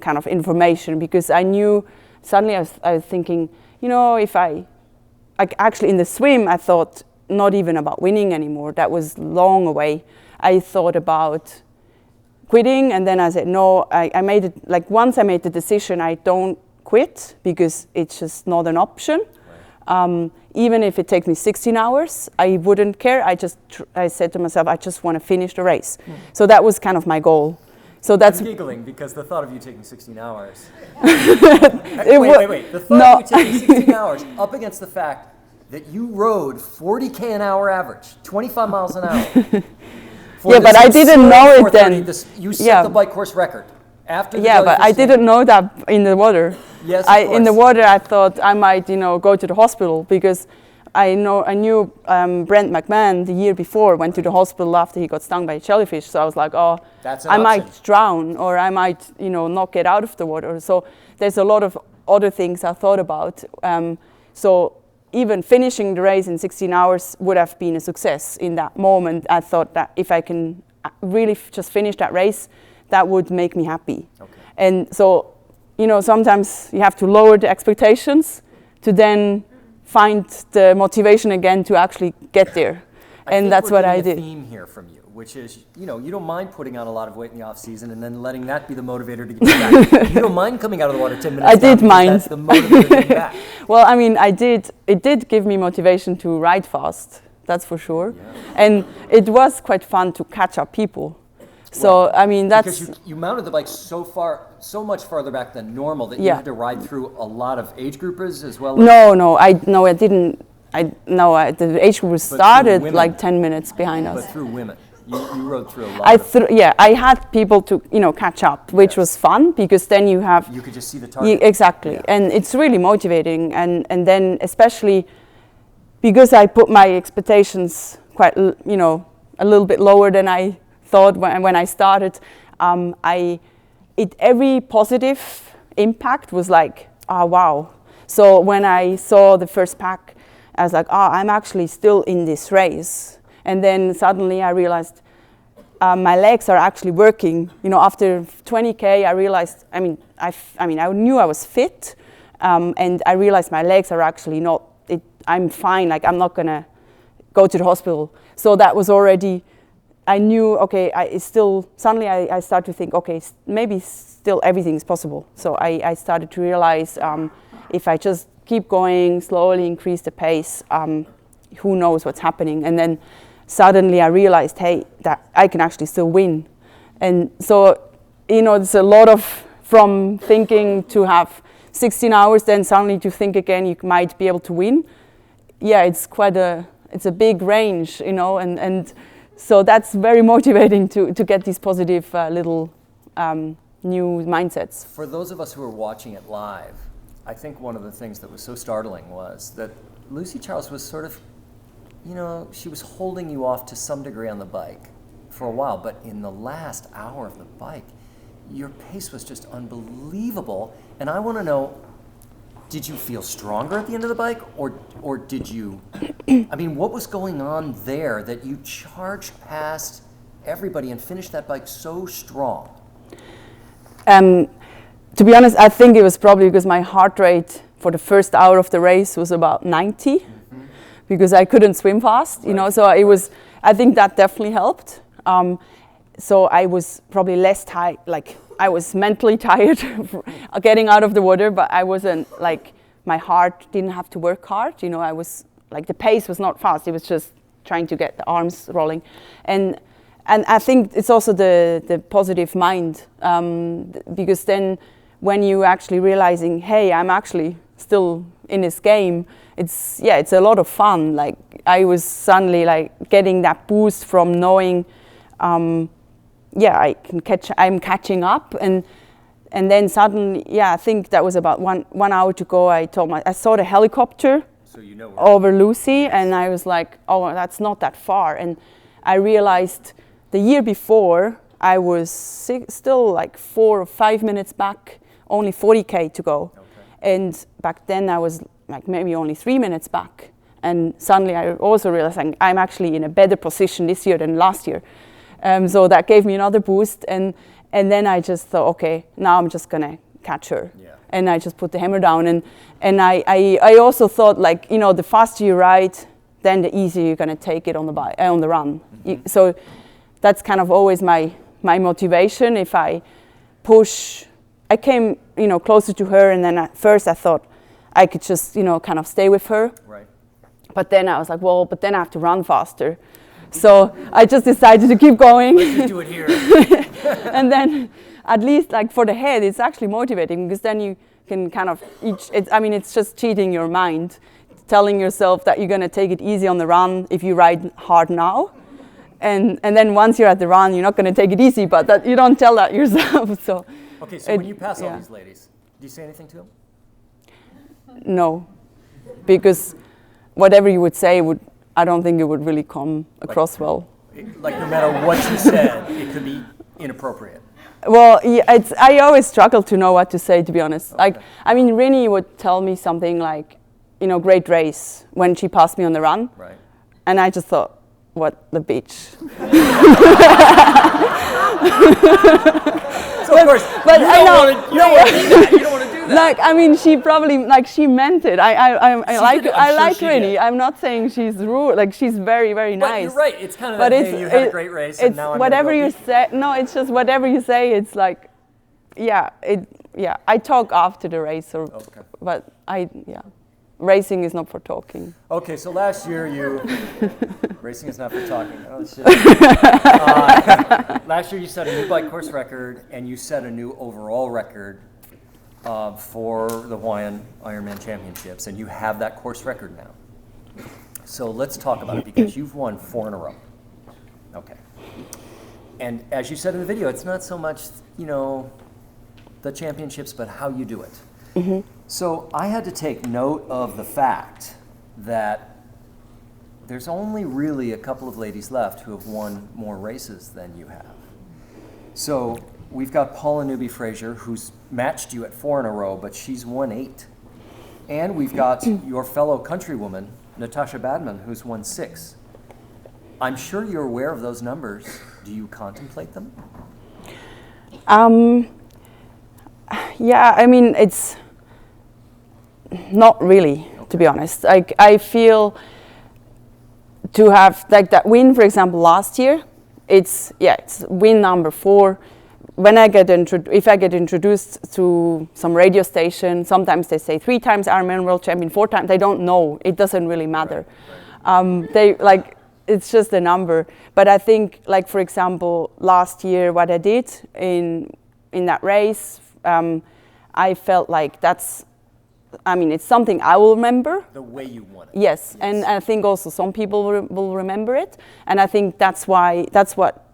kind of information, because I knew suddenly I was thinking, if actually in the swim, I thought not even about winning anymore. That was long away. I thought about quitting, and then I said, no, I made it, like, once I made the decision, I don't quit because it's just not an option. Right. Even if it takes me 16 hours, I wouldn't care. I said to myself, I just want to finish the race. So that was kind of my goal. So that's I'm giggling because the thought of you taking 16 hours. it Wait. The thought of you taking 16 hours up against the fact that you rode 40K an hour average, 25 miles an hour. Yeah, but I didn't know it then. You set the bike course record. After the but I didn't know that in the water. Yes, in the water, I thought I might, go to the hospital because I knew Brent McMahon the year before went to the hospital after he got stung by a jellyfish. So I was like, oh, I might drown or I might, not get out of the water. So there's a lot of other things I thought about. So even finishing the race in 16 hours would have been a success in that moment. I thought that if I can really just finish that race, that would make me happy. Okay. And so, sometimes you have to lower the expectations to then find the motivation again to actually get there. And that's what I did. I think we're getting a theme here from you, which is, you don't mind putting on a lot of weight in the off season and then letting that be the motivator to get you back. You don't mind coming out of the water 10 minutes. I did mind. That's the motivator to get back. Well, I mean, it did give me motivation to ride fast, that's for sure. Yeah. And it was quite fun to catch up people. So, I mean, that's... Because you mounted the bike so much farther back than normal that you had to ride through a lot of age groupers as well? I didn't. The age group started like 10 minutes behind us. But through women. You rode through a lot I had people to, catch up, which was fun because then you have... You could just see the target. Exactly. Yeah. And it's really motivating. And then especially because I put my expectations quite, a little bit lower than I thought when I started, every positive impact was like, oh wow. So when I saw the first pack, I was like, oh, I'm actually still in this race. And then suddenly I realized my legs are actually working. After 20K, I realized, I knew I was fit, and I realized my legs are actually not, I'm fine, like I'm not gonna go to the hospital. So that was already, I knew, okay, suddenly I started to think, okay, maybe still everything is possible. So I started to realize if I just keep going, slowly increase the pace, who knows what's happening. And then suddenly I realized, hey, that I can actually still win. And so, there's a lot of, from thinking to have 16 hours, then suddenly to think again, you might be able to win. Yeah, it's a big range, and so that's very motivating to get these positive little new mindsets. For those of us who are watching it live, I think one of the things that was so startling was that Lucy Charles was sort of, she was holding you off to some degree on the bike for a while, but in the last hour of the bike, your pace was just unbelievable. And I want to know, did you feel stronger at the end of the bike, or did you, what was going on there that you charged past everybody and finished that bike so strong? To be honest, I think it was probably because my heart rate for the first hour of the race was about 90, because I couldn't swim fast, so I think that definitely helped. So I was probably less tired, like I was mentally tired getting out of the water, but I wasn't my heart didn't have to work hard. I was the pace was not fast. It was just trying to get the arms rolling. And I think it's also the positive mind, because then when you actually realizing, hey, I'm actually still in this game, it's a lot of fun. I was suddenly getting that boost from knowing, I'm catching up, and then suddenly, I think that was about one hour to go. I saw the helicopter over Lucy, and I was like, oh, that's not that far. And I realized the year before I was still 4 or 5 minutes back, only 40K to go. Okay. And back then I was maybe only 3 minutes back. And suddenly I also realized I'm actually in a better position this year than last year. So that gave me another boost. And then I just thought, okay, now I'm just gonna catch her. Yeah. And I just put the hammer down. And I also thought the faster you ride, then the easier you're gonna take it on the run. Mm-hmm. So that's kind of always my motivation. If I push, I came closer to her, and then at first I thought I could just kind of stay with her. Right. But then I was like, well, but then I have to run faster. So I just decided to keep going. Let's just do it here. And then at least like for the head, it's actually motivating because then you can kind of it's just cheating your mind, telling yourself that you're going to take it easy on the run if you ride hard now. And then once you're at the run, you're not going to take it easy, but that you don't tell that yourself. So okay, so when you pass all these ladies, do you say anything to them? No, because whatever you would say I don't think it would really come across well. Like no matter what you said, it could be inappropriate. Well, yeah, I always struggle to know what to say, to be honest. Okay. Like, I mean, Rini would tell me something like, great race when she passed me on the run. Right. And I just thought, what the bitch. So of course, but you I know. You don't want to do that. You don't want to do that. Like, I mean, she probably, like, she meant it. I like sure Rini. I'm not saying she's rude. Like, she's very, very But nice. you're right. It's kind of that, hey, you had a great race, and now I'm whatever gonna you say. No, it's just whatever you say. It's like, I talk after the race, but racing is not for talking. Okay, so last year racing is not for talking. Oh, shit. Last year you set a new bike course record and you set a new overall record for the Hawaiian Ironman Championships, and you have that course record now. So let's talk about it because you've won 4 in a row. Okay. And as you said in the video, it's not so much, the championships, but how you do it. Mm-hmm. So I had to take note of the fact that there's only really a couple of ladies left who have won more races than you have. So we've got Paula Newby-Fraser, who's matched you at 4 in a row, but she's won 8. And we've got your fellow countrywoman, Natasha Badman, who's won 6. I'm sure you're aware of those numbers. Do you contemplate them? Yeah, I mean, it's not really, to be honest. Like, I feel to have like that win, for example, last year, it's win number 4. When I get if I get introduced to some radio station, sometimes they say 3 times Ironman world champion, 4 times. I don't know. It doesn't really matter. Right. It's just a number. But I think, like, for example, last year, what I did in that race, I felt like it's something I will remember. The way you won it. Yes, and I think also some people will remember it. And I think that's what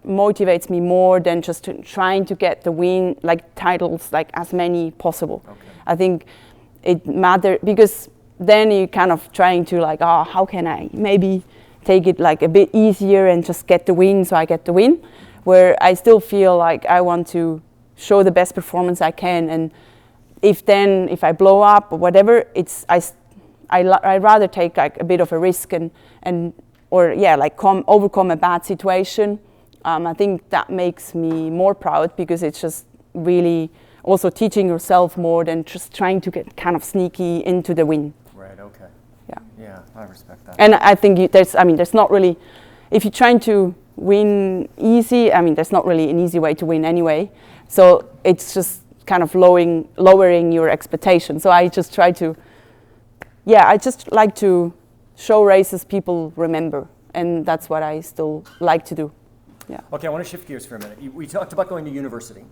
motivates me more than just trying to get the win, like titles, like as many possible. Okay. I think it matters because then you're kind of trying to like, how can I maybe take it like a bit easier and just get the win so I get the win, where I still feel like I want to show the best performance I can. And if I blow up or whatever, I'd rather take like a bit of a risk overcome a bad situation. I think that makes me more proud because it's just really also teaching yourself more than just trying to get kind of sneaky into the win. Right. Okay. Yeah, I respect that. And I think there's not really, if you're trying to win easy, there's not really an easy way to win anyway. So it's just kind of lowering your expectations. So I just try to, I just like to show races people remember, and that's what I still like to do. Yeah. Okay, I want to shift gears for a minute. We talked about going to university.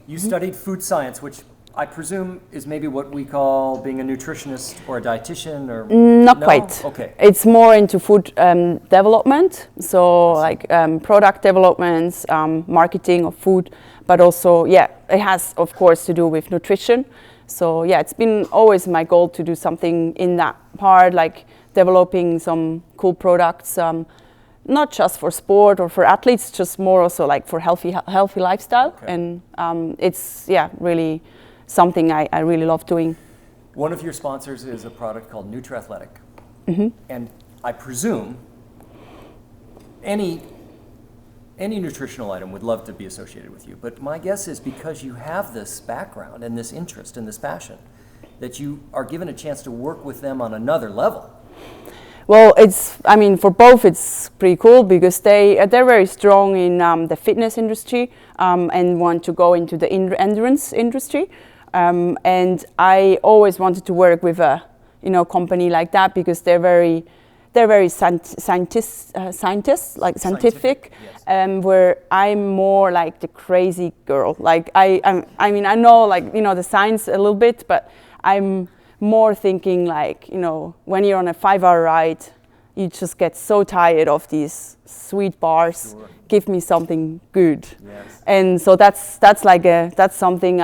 You studied food science, which I presume is maybe what we call being a nutritionist or a dietitian, or not quite. Okay. It's more into food development, so like product developments, marketing of food, but also it has of course to do with nutrition. So it's been always my goal to do something in that part, like developing some cool products, not just for sport or for athletes, just more also like for healthy lifestyle. Okay. And it's really something I really love doing. One of your sponsors is a product called Nutriathletic. Mm-hmm. And I presume any nutritional item would love to be associated with you. But my guess is because you have this background and this interest and this passion, that you are given a chance to work with them on another level. Well, for both it's pretty cool because they're very strong in the fitness industry and want to go into the endurance industry. And I always wanted to work with a company like that because they're they're very scientists, like scientific, yes. where I'm more like the crazy girl. Like I mean, I know like, you know, the science a little bit, but I'm more thinking like, you know, when you're on a 5-hour ride, you just get so tired of these sweet bars. Sure. Give me something good. Yes. And so that's something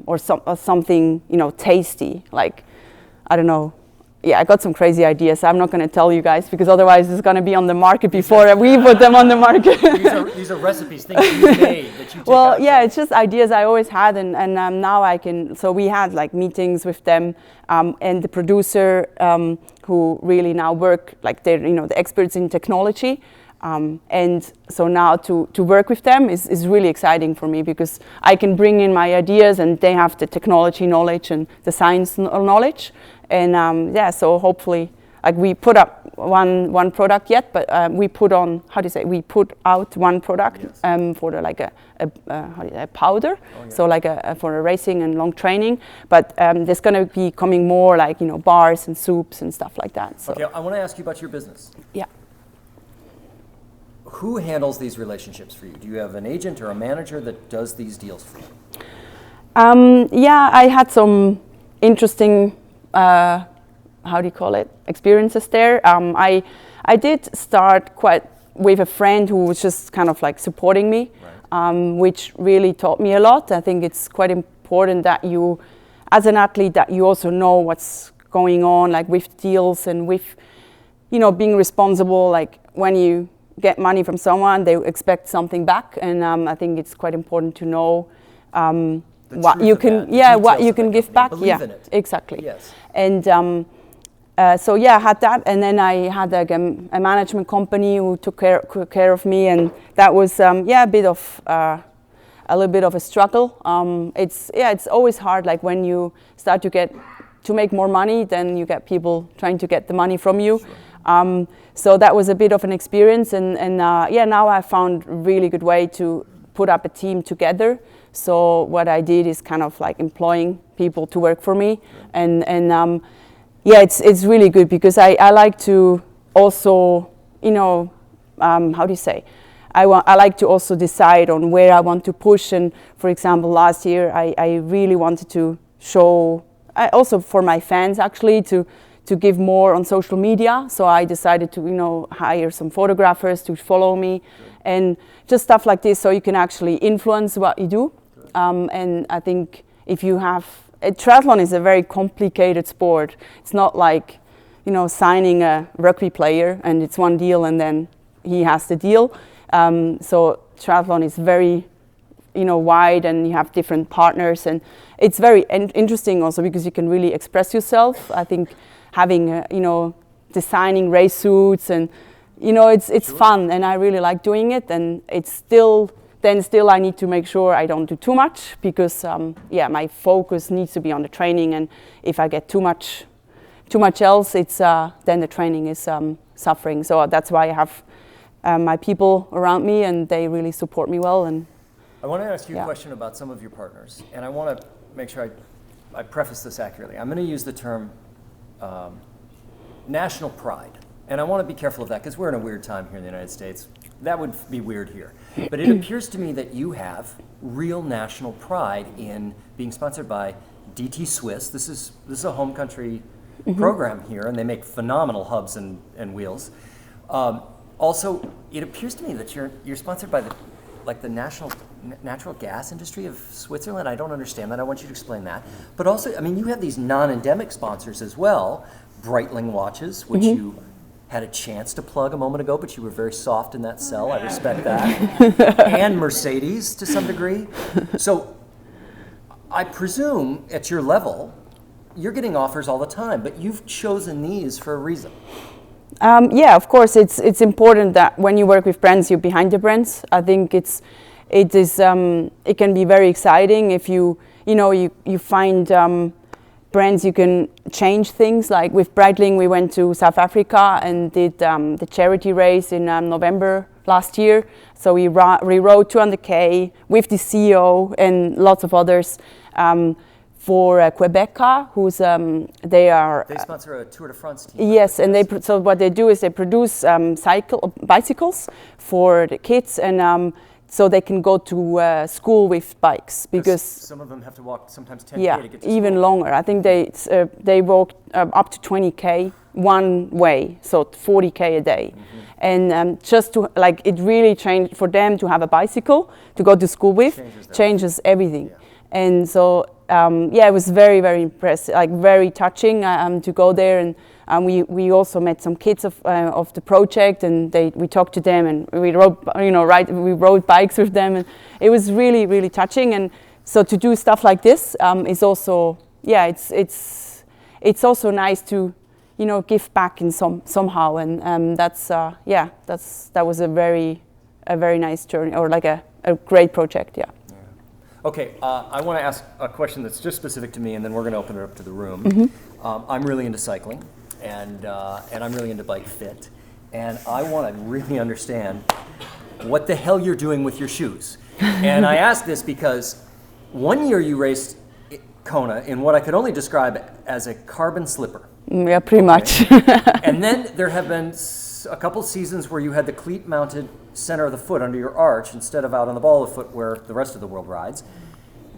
or something, you know, tasty. Like, I don't know. Yeah, I got some crazy ideas. I'm not going to tell you guys because otherwise it's going to be on the market before we put them on the market. these are recipes, things you've made that you take Well, out. yeah, it's just ideas I always had, and now I can. So we had like meetings with them, and the producer who really now work like they're, you know, the experts in technology. And so now to work with them is really exciting for me because I can bring in my ideas and they have the technology knowledge and the science knowledge. And yeah, so hopefully, like we put up one product yet, but we put on, we put out one product for the, like a powder, so like for a racing and long training. But there's going to be coming more like, you know, bars and soups and stuff like that. So. Okay, I want to ask you about your business. Yeah. Who handles these relationships for you? Do you have an agent or a manager that does these deals for you? Yeah, I had some interesting, experiences there. I did start quite with a friend who was just kind of like supporting me, right. Which really taught me a lot. I think it's quite important that you, as an athlete, that you also know what's going on, like with deals and with, you know, being responsible. Like when you get money from someone, they expect something back, and I think it's quite important to know what you can, what you can give back. Believe in it. Exactly. Yes. And so yeah, I had that, and then I had like a management company who took care of me, and that was a little bit of a struggle. It's always hard, like when you start to make more money, then you get people trying to get the money from you. Sure. So that was a bit of an experience, and now I found a really good way to put up a team together. So what I did is kind of like employing people to work for me, and it's really good because I like to also, you know, I like to also decide on where I want to push. And for example, last year I really wanted to show, also for my fans actually, to give more on social media. So I decided to, you know, hire some photographers to follow me, and just stuff like this, so you can actually influence what you do. And I think if you have, triathlon is a very complicated sport. It's not like, you know, signing a rugby player and it's one deal and then he has the deal. So triathlon is very, you know, wide, and you have different partners, and it's very interesting also because you can really express yourself. I think having, you know, designing race suits, and, you know, it's sure. Fun, and I really like doing it. And it's still I need to make sure I don't do too much because, my focus needs to be on the training. And if I get too much else, it's then the training is suffering. So that's why I have my people around me, and they really support me well. And I want to ask you a question about some of your partners, and I want to make sure I preface this accurately. I'm going to use the term national pride, and I want to be careful of that because we're in a weird time here in the United States. That would be weird here. But it appears to me that you have real national pride in being sponsored by DT Swiss. This is a home country program here, and they make phenomenal hubs and wheels. Also, it appears to me that you're sponsored by the natural gas industry of Switzerland. I don't understand that. I want you to explain that. But also, I mean, you have these non-endemic sponsors as well. Breitling watches, which you had a chance to plug a moment ago, but you were very soft in that sell. I respect that. And Mercedes to some degree. So I presume at your level, you're getting offers all the time, but you've chosen these for a reason. Yeah, of course, it's important that when you work with brands, you're behind the brands. I think it can be very exciting if you find brands you can change things. Like with Breitling, we went to South Africa and did the charity race in November last year. So we rode 200K with the CEO and lots of others for Quebeca, who's they sponsor a Tour de France team. Yes, and so what they do is they produce bicycles for the kids, and so they can go to school with bikes, because some of them have to walk sometimes 10K to get to even school. longer. I think they walk up to 20K one way, so 40K a day. And just to, like, it really changed for them to have a bicycle to go to school with, changes everything. Yeah. And so, it was very, very impressive, like very touching to go there. And we also met some kids of the project, and we talked to them, and we rode bikes with them, and it was really, really touching. And so to do stuff like this is also, it's also nice to, give back in somehow, and that was a very nice journey, or like a great project, yeah. Okay, I want to ask a question that's just specific to me, and then we're going to open it up to the room. I'm really into cycling, and I'm really into bike fit, and I want to really understand what the hell you're doing with your shoes. And I ask this because one year you raced Kona in what I could only describe as a carbon slipper. Yeah, pretty much. And then there have been a couple seasons where you had the cleat mounted center of the foot under your arch instead of out on the ball of the foot where the rest of the world rides.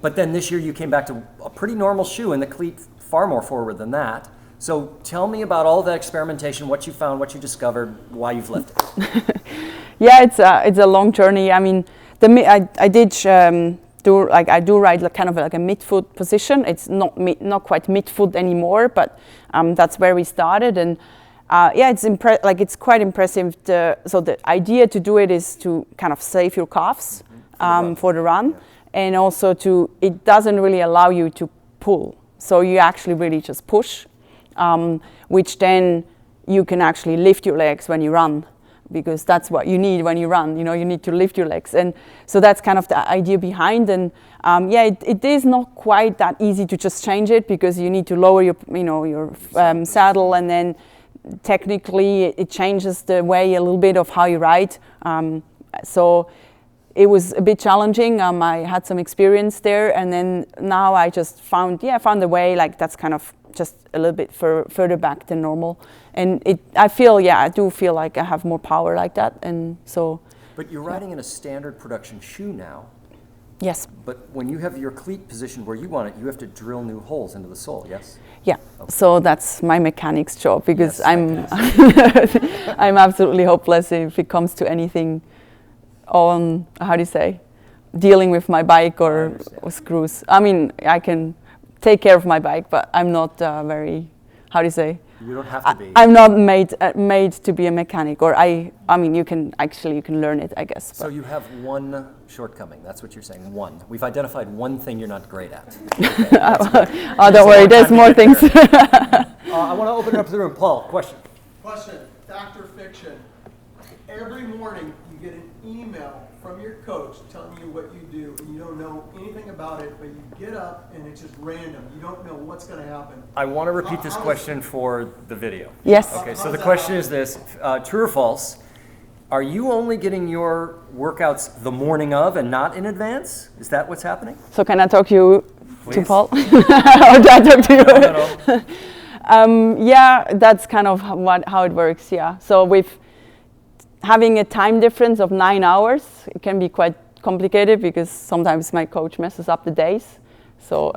But then this year you came back to a pretty normal shoe and the cleat far more forward than that. So tell me about all that experimentation, what you found, what you discovered, why you've left it. Yeah, it's a long journey. I mean, I do ride kind of like a midfoot position. It's not quite midfoot anymore, but that's where we started. And it's quite impressive. So the idea to do it is to kind of save your calves for the run, yeah. And also it doesn't really allow you to pull. So you actually really just push, which then you can actually lift your legs when you run, because that's what you need when you run. You need to lift your legs. And so that's kind of the idea behind. And it is not quite that easy to just change it, because you need to lower your saddle, and then technically it changes the way a little bit of how you ride. So it was a bit challenging. I had some experience there, and then now I just found a way, like that's kind of just a little bit further back than normal. And I do feel like I have more power like that, and so. But you're riding in a standard production shoe now. Yes. But when you have your cleat positioned where you want it, you have to drill new holes into the sole, yes? Yeah. Okay. So that's my mechanic's job, because yes, I'm absolutely hopeless if it comes to anything on, dealing with my bike or screws. I mean, I can take care of my bike, but I'm not very, You don't have to be. I'm not made to be a mechanic, or you can learn it, I guess. So you have one shortcoming. That's what you're saying. One. We've identified one thing you're not great at. Okay, don't worry. There's more things. I want to open it up to the room. Paul, question. Fact or fiction? Every morning you get an email from your coach telling you what you do, and you don't know anything about it, but you get up and it's just random. You don't know what's going to happen. I want to repeat this question for the video. Yes. Okay, so the question is this, true or false, are you only getting your workouts the morning of and not in advance? Is that what's happening? So can I talk to you, Please. to Paul? Or do I talk to you? No. That's kind of how it works, yeah. So with having a time difference of 9 hours, it can be quite complicated, because sometimes my coach messes up the days. So,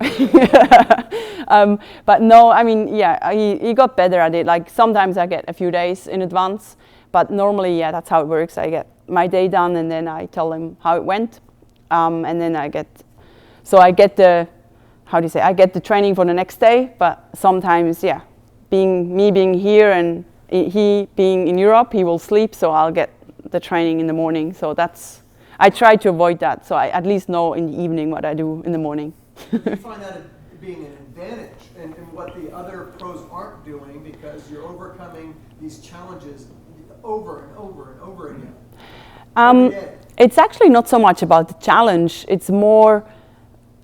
but no, he got better at it. Like sometimes I get a few days in advance, but normally, that's how it works. I get my day done, and then I tell him how it went, and then I get the training for the next day. But sometimes, being here and he being in Europe, he will sleep, so I'll get the training in the morning. So I try to avoid that, so I at least know in the evening what I do in the morning. Do you find that being an advantage and what the other pros aren't doing, because you're overcoming these challenges over and over and over again? It's actually not so much about the challenge. It's more,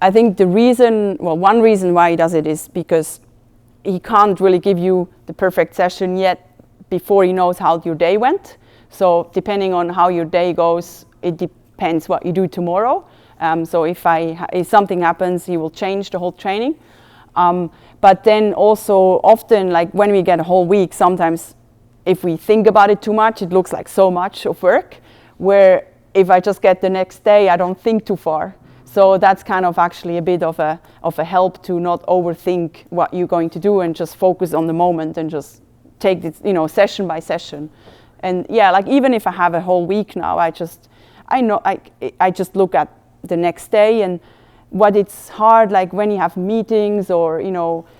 I think one reason why he does it is because he can't really give you the perfect session yet before he knows how your day went. So depending on how your day goes, it depends what you do tomorrow. So if something happens, he will change the whole training. But then also often, like when we get a whole week, sometimes if we think about it too much, it looks like so much of work, where if I just get the next day, I don't think too far. So that's kind of actually a bit of a help to not overthink what you're going to do and just focus on the moment and just take it, session by session. And yeah, like even if I have a whole week now, I just look at the next day. And what it's hard, like when you have meetings or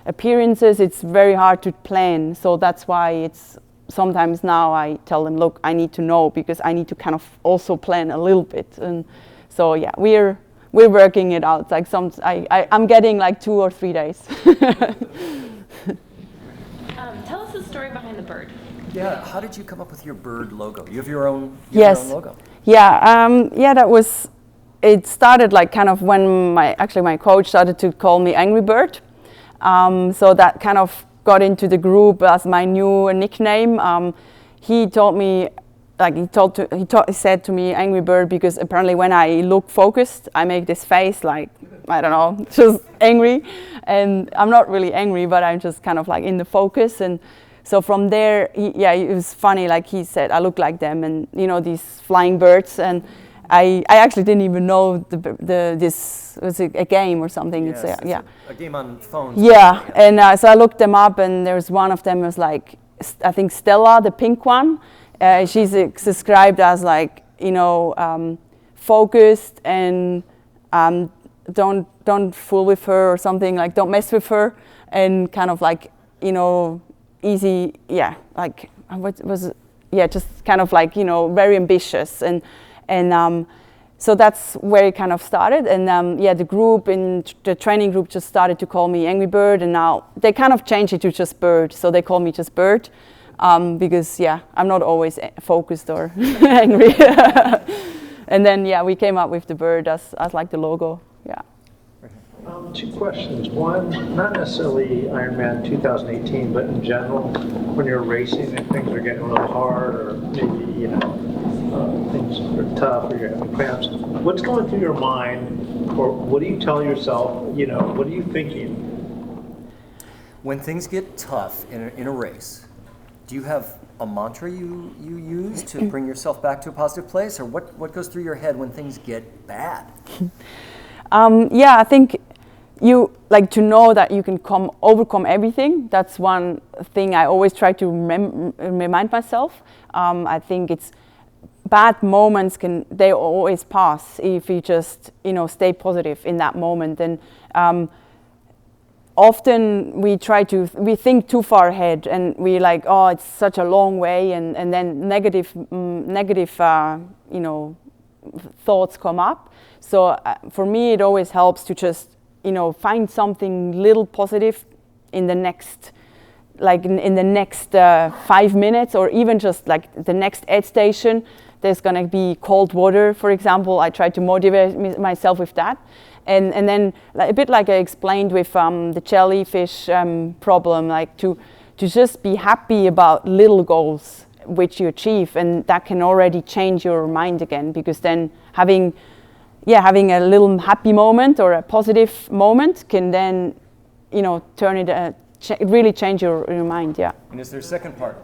appearances, it's very hard to plan. So that's why it's sometimes now I tell them, look, I need to know, because I need to kind of also plan a little bit. And so yeah, we're working it out. Like I'm getting like 2 or 3 days. Tell us the story behind the bird. Yeah, how did you come up with your bird logo? You have your own, Yes. your own logo. Yeah, it started like kind of when my coach started to call me Angry Bird. So that kind of got into the group as my new nickname. He told me, like he said to me Angry Bird, because apparently when I look focused, I make this face like, I don't know, just angry. And I'm not really angry, but I'm just kind of like in the focus. And so from there, it was funny. Like he said, I look like them, and these flying birds. And I actually didn't even know this was a game or something. Yes, it's a game on phones. Yeah, and so I looked them up, and there's one of them was like, I think Stella, the pink one. She's described as like, focused and don't fool with her or something, like don't mess with her, and kind of like, easy, like what was it? Yeah, just kind of like, very ambitious. And so that's where it kind of started. And the group in the training group just started to call me Angry Bird, and now they kind of changed it to just Bird. So they call me just Bird. Because I'm not always focused or angry. And then we came up with the bird as like the logo. Yeah. 2 questions. One, not necessarily Ironman 2018, but in general, when you're racing and things are getting real hard, or maybe things are tough, or you're having cramps, what's going through your mind, or what do you tell yourself? What are you thinking? When things get tough in a race, do you have a mantra you use to bring yourself back to a positive place, or what goes through your head when things get bad? I think you like to know that you can overcome everything. That's one thing I always try to remind myself. I think it's bad moments they always pass if you just stay positive in that moment. And often we think too far ahead, and we like, oh, it's such a long way, and then negative thoughts come up. So for me, it always helps to just find something little positive in the next, like in the next 5 minutes, or even just like the next aid station. There's gonna be cold water, for example. I try to motivate myself with that. And then a bit like I explained with the jellyfish problem, like to just be happy about little goals which you achieve, and that can already change your mind again, because then having a little happy moment or a positive moment can then turn it really change your mind. Yeah. And is there a second part?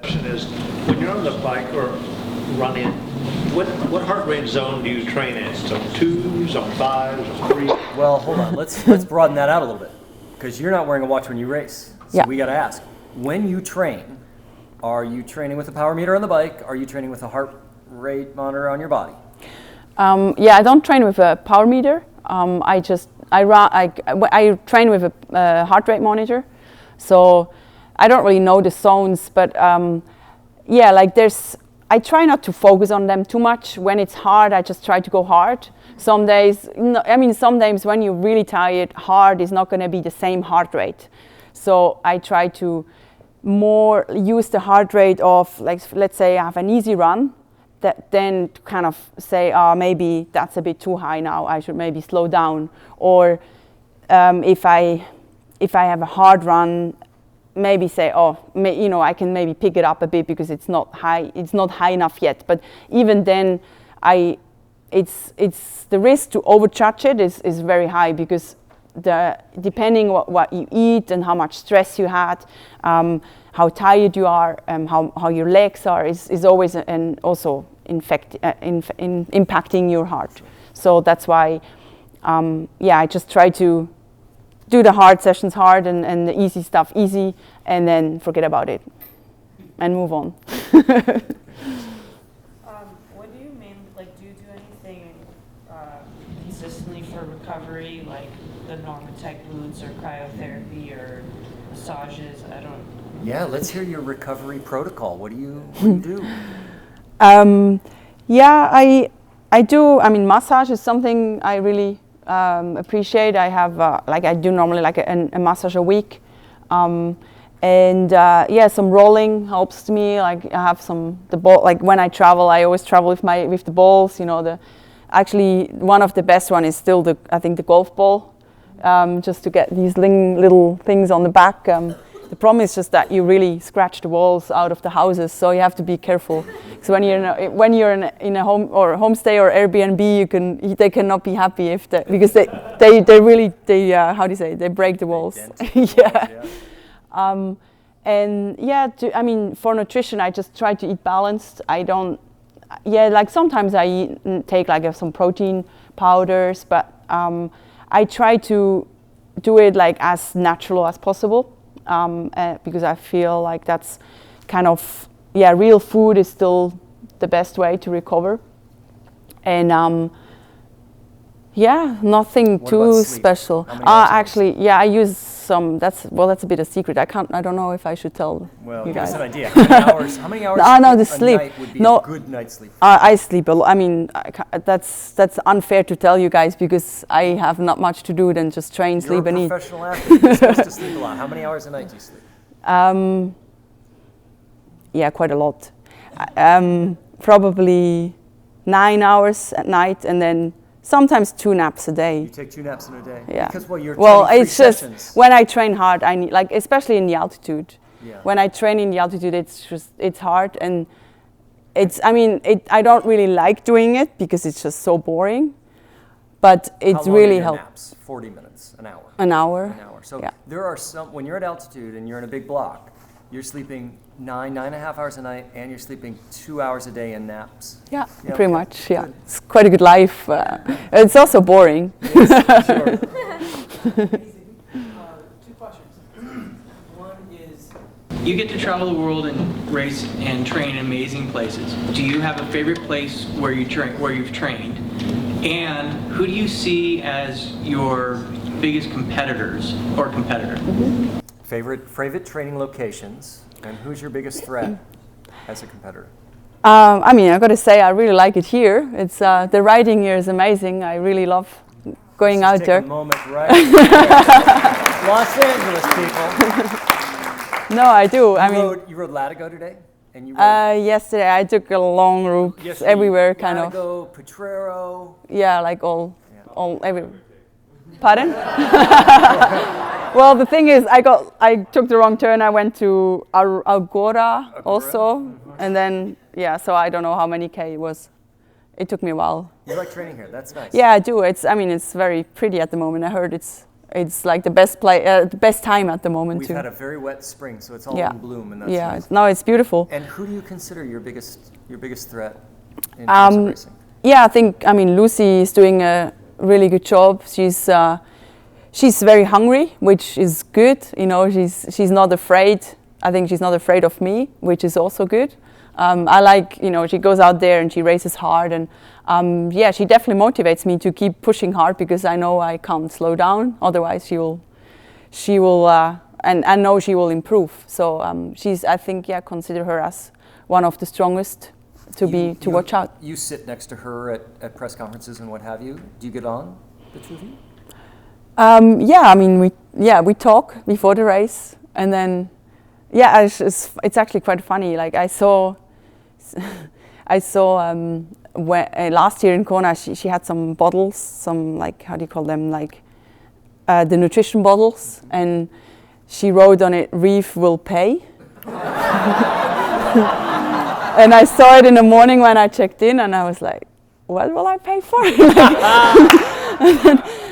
The question is, when you're on the bike or running, what heart rate zone do you train in? Zone 2, zone 5, zone 3? Well, hold on. Let's broaden that out a little bit, because you're not wearing a watch when you race. So we got to ask, when you train, are you training with a power meter on the bike? Are you training with a heart rate monitor on your body? I don't train with a power meter. I train with a heart rate monitor. So I don't really know the zones, but I try not to focus on them too much. When it's hard, I just try to go hard. Some days when you're really tired, hard is not going to be the same heart rate. So I try to more use the heart rate of, like, let's say I have an easy run, that then to kind of say, maybe that's a bit too high now, I should maybe slow down. Or if I have a hard run, maybe say, I can maybe pick it up a bit because it's not high enough yet. But even then, I it's the risk to overcharge it is very high, because depending what you eat and how much stress you had, how tired you are, how your legs are, is always also impacting your heart. So that's why, I just try to do the hard sessions hard and the easy stuff easy, and then forget about it and move on. What do you mean, like, do you do anything consistently for recovery, like the Normatec boots or cryotherapy or massages? I don't. Yeah, let's hear your recovery protocol. What do you do? I do. I mean, massage is something I really appreciate. I have I do normally like a massage a week, some rolling helps me. Like, I have the ball. Like, when I travel, I always travel with the balls. Actually one of the best one is still the golf ball, just to get these little things on the back. The problem is just that you really scratch the walls out of the houses, so you have to be careful. So when you're in a home or homestay or Airbnb, they cannot be happy because they really how do you say, they break the walls. For nutrition, I just try to eat balanced. Sometimes I take some protein powders, but I try to do it as natural as possible. Because I feel like that's kind of, real food is still the best way to recover. And nothing too special. Actually, I use some, that's a bit of secret. I don't know if I should tell you guys. Give us an idea. How many hours the sleep. Night would be a good night's sleep? I sleep a lot. I mean, that's unfair to tell you guys, because I have not much to do than just train, sleep, and eat. You're a professional athlete. You're supposed to sleep a lot. How many hours a night do you sleep? Quite a lot. Probably 9 hours at night, and then sometimes 2 naps a day. You take 2 naps in a day? Yeah. Because, you're training it's just sessions. When I train hard, I need, especially in the altitude. Yeah. When I train in the altitude, it's hard, and I don't really like doing it because it's just so boring. But it's really helpful. Naps? 40 minutes, an hour. An hour. An hour. So there are when you're at altitude and you're in a big block, you're sleeping 9.5 hours a night, and you're sleeping 2 hours a day in naps. Yeah, pretty much. Yeah, it's quite a good life. It's also boring. Yes, sure. 2 questions. One is, you get to travel the world and race and train in amazing places. Do you have a favorite place where you've trained? And who do you see as your biggest competitors or competitor? Mm-hmm. Favorite training locations, and who's your biggest threat as a competitor? I got to say, I really like it here. It's the riding here is amazing. I really love going out there. Take a moment, right? Los Angeles people. No, I do. You rode Latigo today, and you rode yesterday I took a long route everywhere, kind of. Latigo, Potrero. Yeah, all everywhere. Pardon? Well, the thing is, I took the wrong turn. I went to Agora also, and then so I don't know how many K it was. It took me a while. You like training here? That's nice. Yeah, I do. It's very pretty at the moment. I heard it's like the best time at the moment. We've too. had a very wet spring, so it's all in bloom, and that's nice. No, it's beautiful. And who do you consider your biggest threat in terms of racing? Yeah, I think Lucy is doing a really good job. She's very hungry, which is good. She's not afraid. I think she's not afraid of me, which is also good. I like, she goes out there and she races hard, and she definitely motivates me to keep pushing hard, because I know I can't slow down. Otherwise, she will, and I know she will improve. So I think, consider her as one of the strongest to watch out. You sit next to her at press conferences and what have you. Do you get on, the two of you? We talk before the race, and then it's actually quite funny. Like, I saw last year in Kona, she had some bottles, some, how do you call them, the nutrition bottles, and she wrote on it, "Ryf will pay." And I saw it in the morning when I checked in, and I was like, what will I pay for?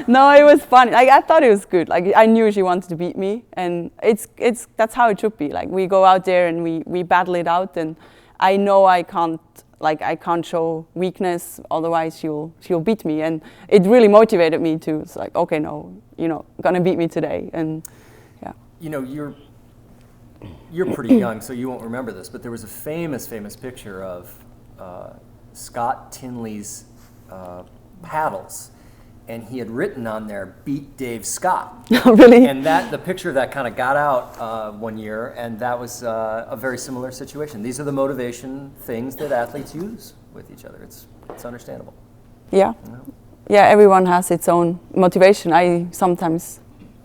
No, it was fun. Like, I thought it was good. Like, I knew she wanted to beat me, and that's how it should be. Like, we go out there and we battle it out, and I know I can't show weakness, otherwise she'll beat me. And it really motivated me to. It's like, okay, no, gonna beat me today, and yeah. You're pretty young, so you won't remember this, but there was a famous picture of Scott Tinley's paddles, and he had written on there, "Beat Dave Scott." Oh, really? And the picture of that kind of got out one year, and that was a very similar situation. These are the motivation things that athletes use with each other. It's understandable. Yeah. Yeah, everyone has its own motivation. I sometimes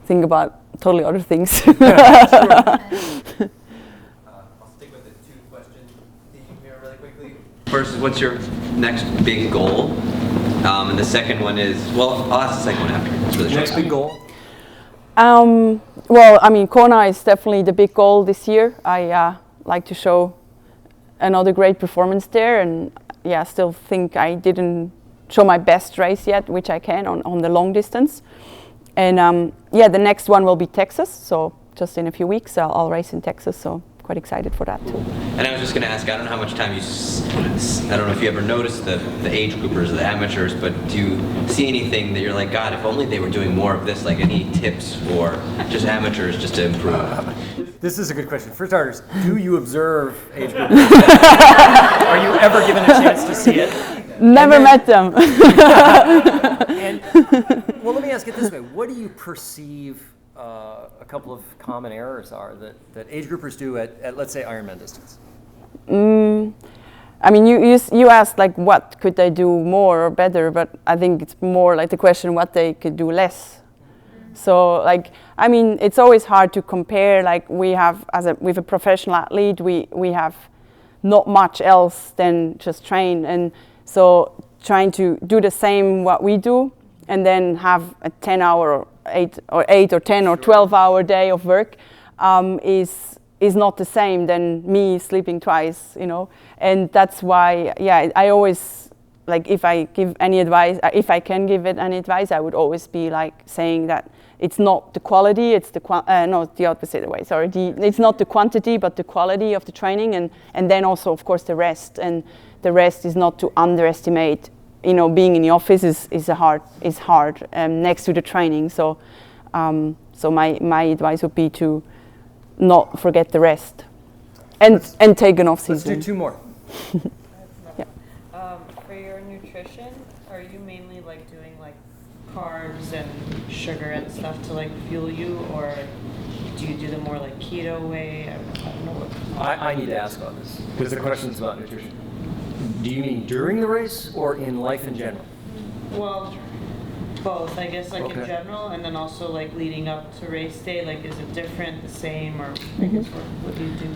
think about totally other things. I'll stick with the two-question theme here really quickly. First is, what's your next big goal? And the second one is, well, I'll ask the second one after. It's really Next short. big goal? Well, I mean, Kona is definitely the big goal this year. I like to show another great performance there, and yeah, still think I didn't show my best race yet, which I can on the long distance. And yeah, the next one will be Texas, so just in a few weeks I'll race in Texas, so quite excited for that too. And I was just going to ask, I don't know how much time I don't know if you ever noticed the age groupers, the amateurs, but do you see anything that you're like, God, if only they were doing more of this, like any tips for just amateurs just to improve? This is a good question. For starters, do you observe age groupers? Are you ever given a chance to see it? Never met them. And, well, let me ask it this way. What do you perceive a couple of common errors are that age groupers do at let's say, Ironman distance? I mean, you asked, like, what could they do more or better, but I think it's more like the question what they could do less. So, like, I mean, it's always hard to compare. Like, with a professional athlete, we have not much else than just train, and so trying to do the same what we do, and then have a 10-hour or 8 or 10 or 12-hour day of work is not the same than me sleeping twice, and that's why, yeah, I always, like, if I give any advice, if I can give it any advice, I would always be like saying that it's not the quality, it's the the opposite way. Sorry, it's not the quantity, but the quality of the training, and then also, of course, the rest. And the rest is not to underestimate. Being in the office is hard next to the training. So, so my advice would be to not forget the rest, and take an off season. Let's do two more. Yeah. For your nutrition, are you mainly like doing like carbs and sugar and stuff to like fuel you, or do you do the more like keto way? I don't know what. I need to ask on this because the question's about nutrition. Do you mean during the race or in life in general? Well, both, I guess, like Okay. in general, and then also like leading up to race day. Like, is it different, the same, or I guess what do you do?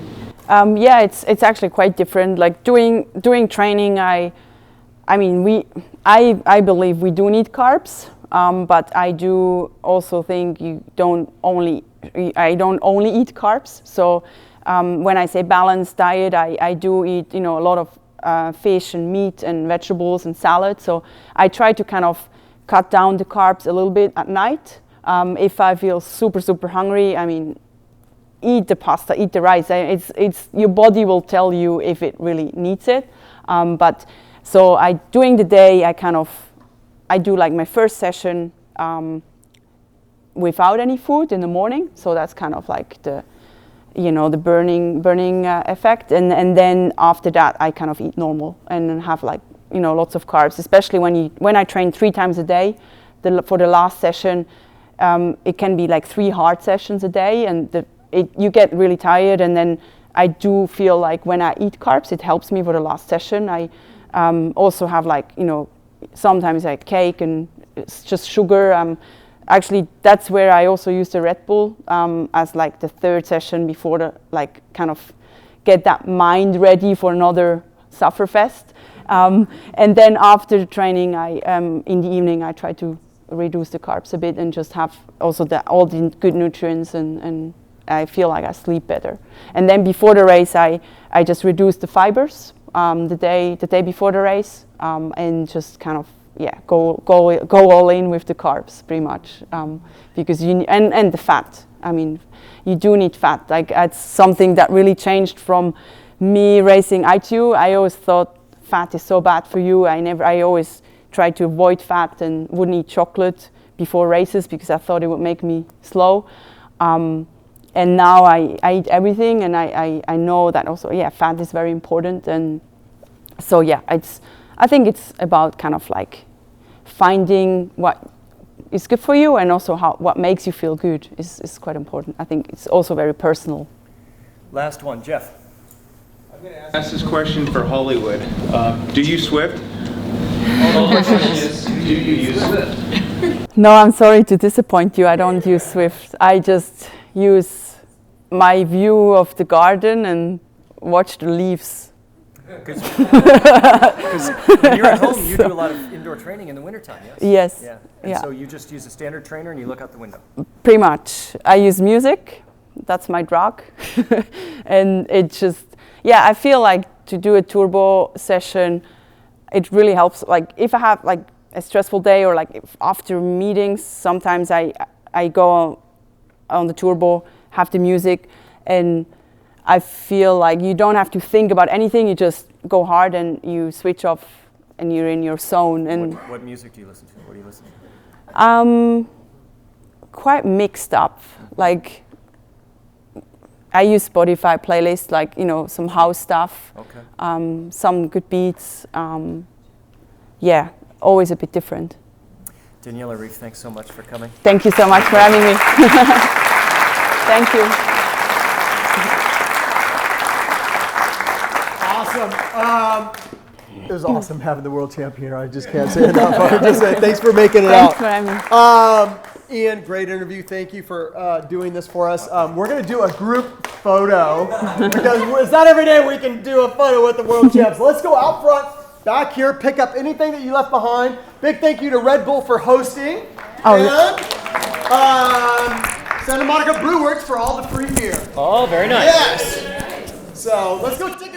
Yeah, it's actually quite different. Like doing training, I believe we do need carbs, but I do also think I don't only eat carbs. So when I say balanced diet, I do eat a lot of fish and meat and vegetables and salad. So I try to kind of cut down the carbs a little bit at night. If I feel super hungry, I mean, eat the pasta, eat the rice. It's your body will tell you if it really needs it. But so during the day, I do like my first session without any food in the morning. So that's kind of like the burning effect, and then after that I kind of eat normal and have like lots of carbs, especially when I train 3 times a day. For the last session, it can be like 3 hard sessions a day, and you get really tired, and then I do feel like when I eat carbs, it helps me for the last session. I also have like sometimes like cake and it's just sugar. Actually, that's where I also use the Red Bull as like the 3rd session before the kind of get that mind ready for another sufferfest. And then after the training, in the evening, I try to reduce the carbs a bit and just have also all the good nutrients, and I feel like I sleep better. And then before the race, I just reduce the fibers the day before the race, and just kind of go all in with the carbs pretty much, because and the fat. I mean, you do need fat. Like, it's something that really changed from me racing ITU. I always thought fat is so bad for you. I always tried to avoid fat and wouldn't eat chocolate before races because I thought it would make me slow. And now I eat everything, and I know that also, fat is very important. And so, I think it's about kind of like finding what is good for you, and also what makes you feel good is quite important. I think it's also very personal. Last one, Jeff. I'm going to ask this question for Hollywood. Do you Swift? The question is, do you use Swift? No, I'm sorry to disappoint you. I don't use Swift. I just use my view of the garden and watch the leaves. Because when you're at home, you do a lot of indoor training in the wintertime, yes? Yes. Yeah. And so you just use a standard trainer and you look out the window? Pretty much. I use music. That's my drug. And it just, I feel like to do a turbo session, it really helps. Like, if I have like a stressful day, or like after meetings, sometimes I go on the turbo, have the music, and I feel like you don't have to think about anything. You just go hard and you switch off and you're in your zone. And what music do you listen to? What do you listen to? Quite mixed up. Like, I use Spotify playlists, like, some house stuff. Okay. Some good beats. Always a bit different. Daniela Ryf, thanks so much for coming. Thank you so much for having me. Thank you. Awesome. It was awesome having the world champion here. I just can't say enough. Thanks for making it Thanks out. for having me. Ian, great interview. Thank you for doing this for us. We're going to do a group photo because it's not every day we can do a photo with the world champs. Let's go out front, back here, pick up anything that you left behind. Big thank you to Red Bull for hosting. And Santa Monica Brew Works for all the free beer. Oh, very nice. Yes. So let's go take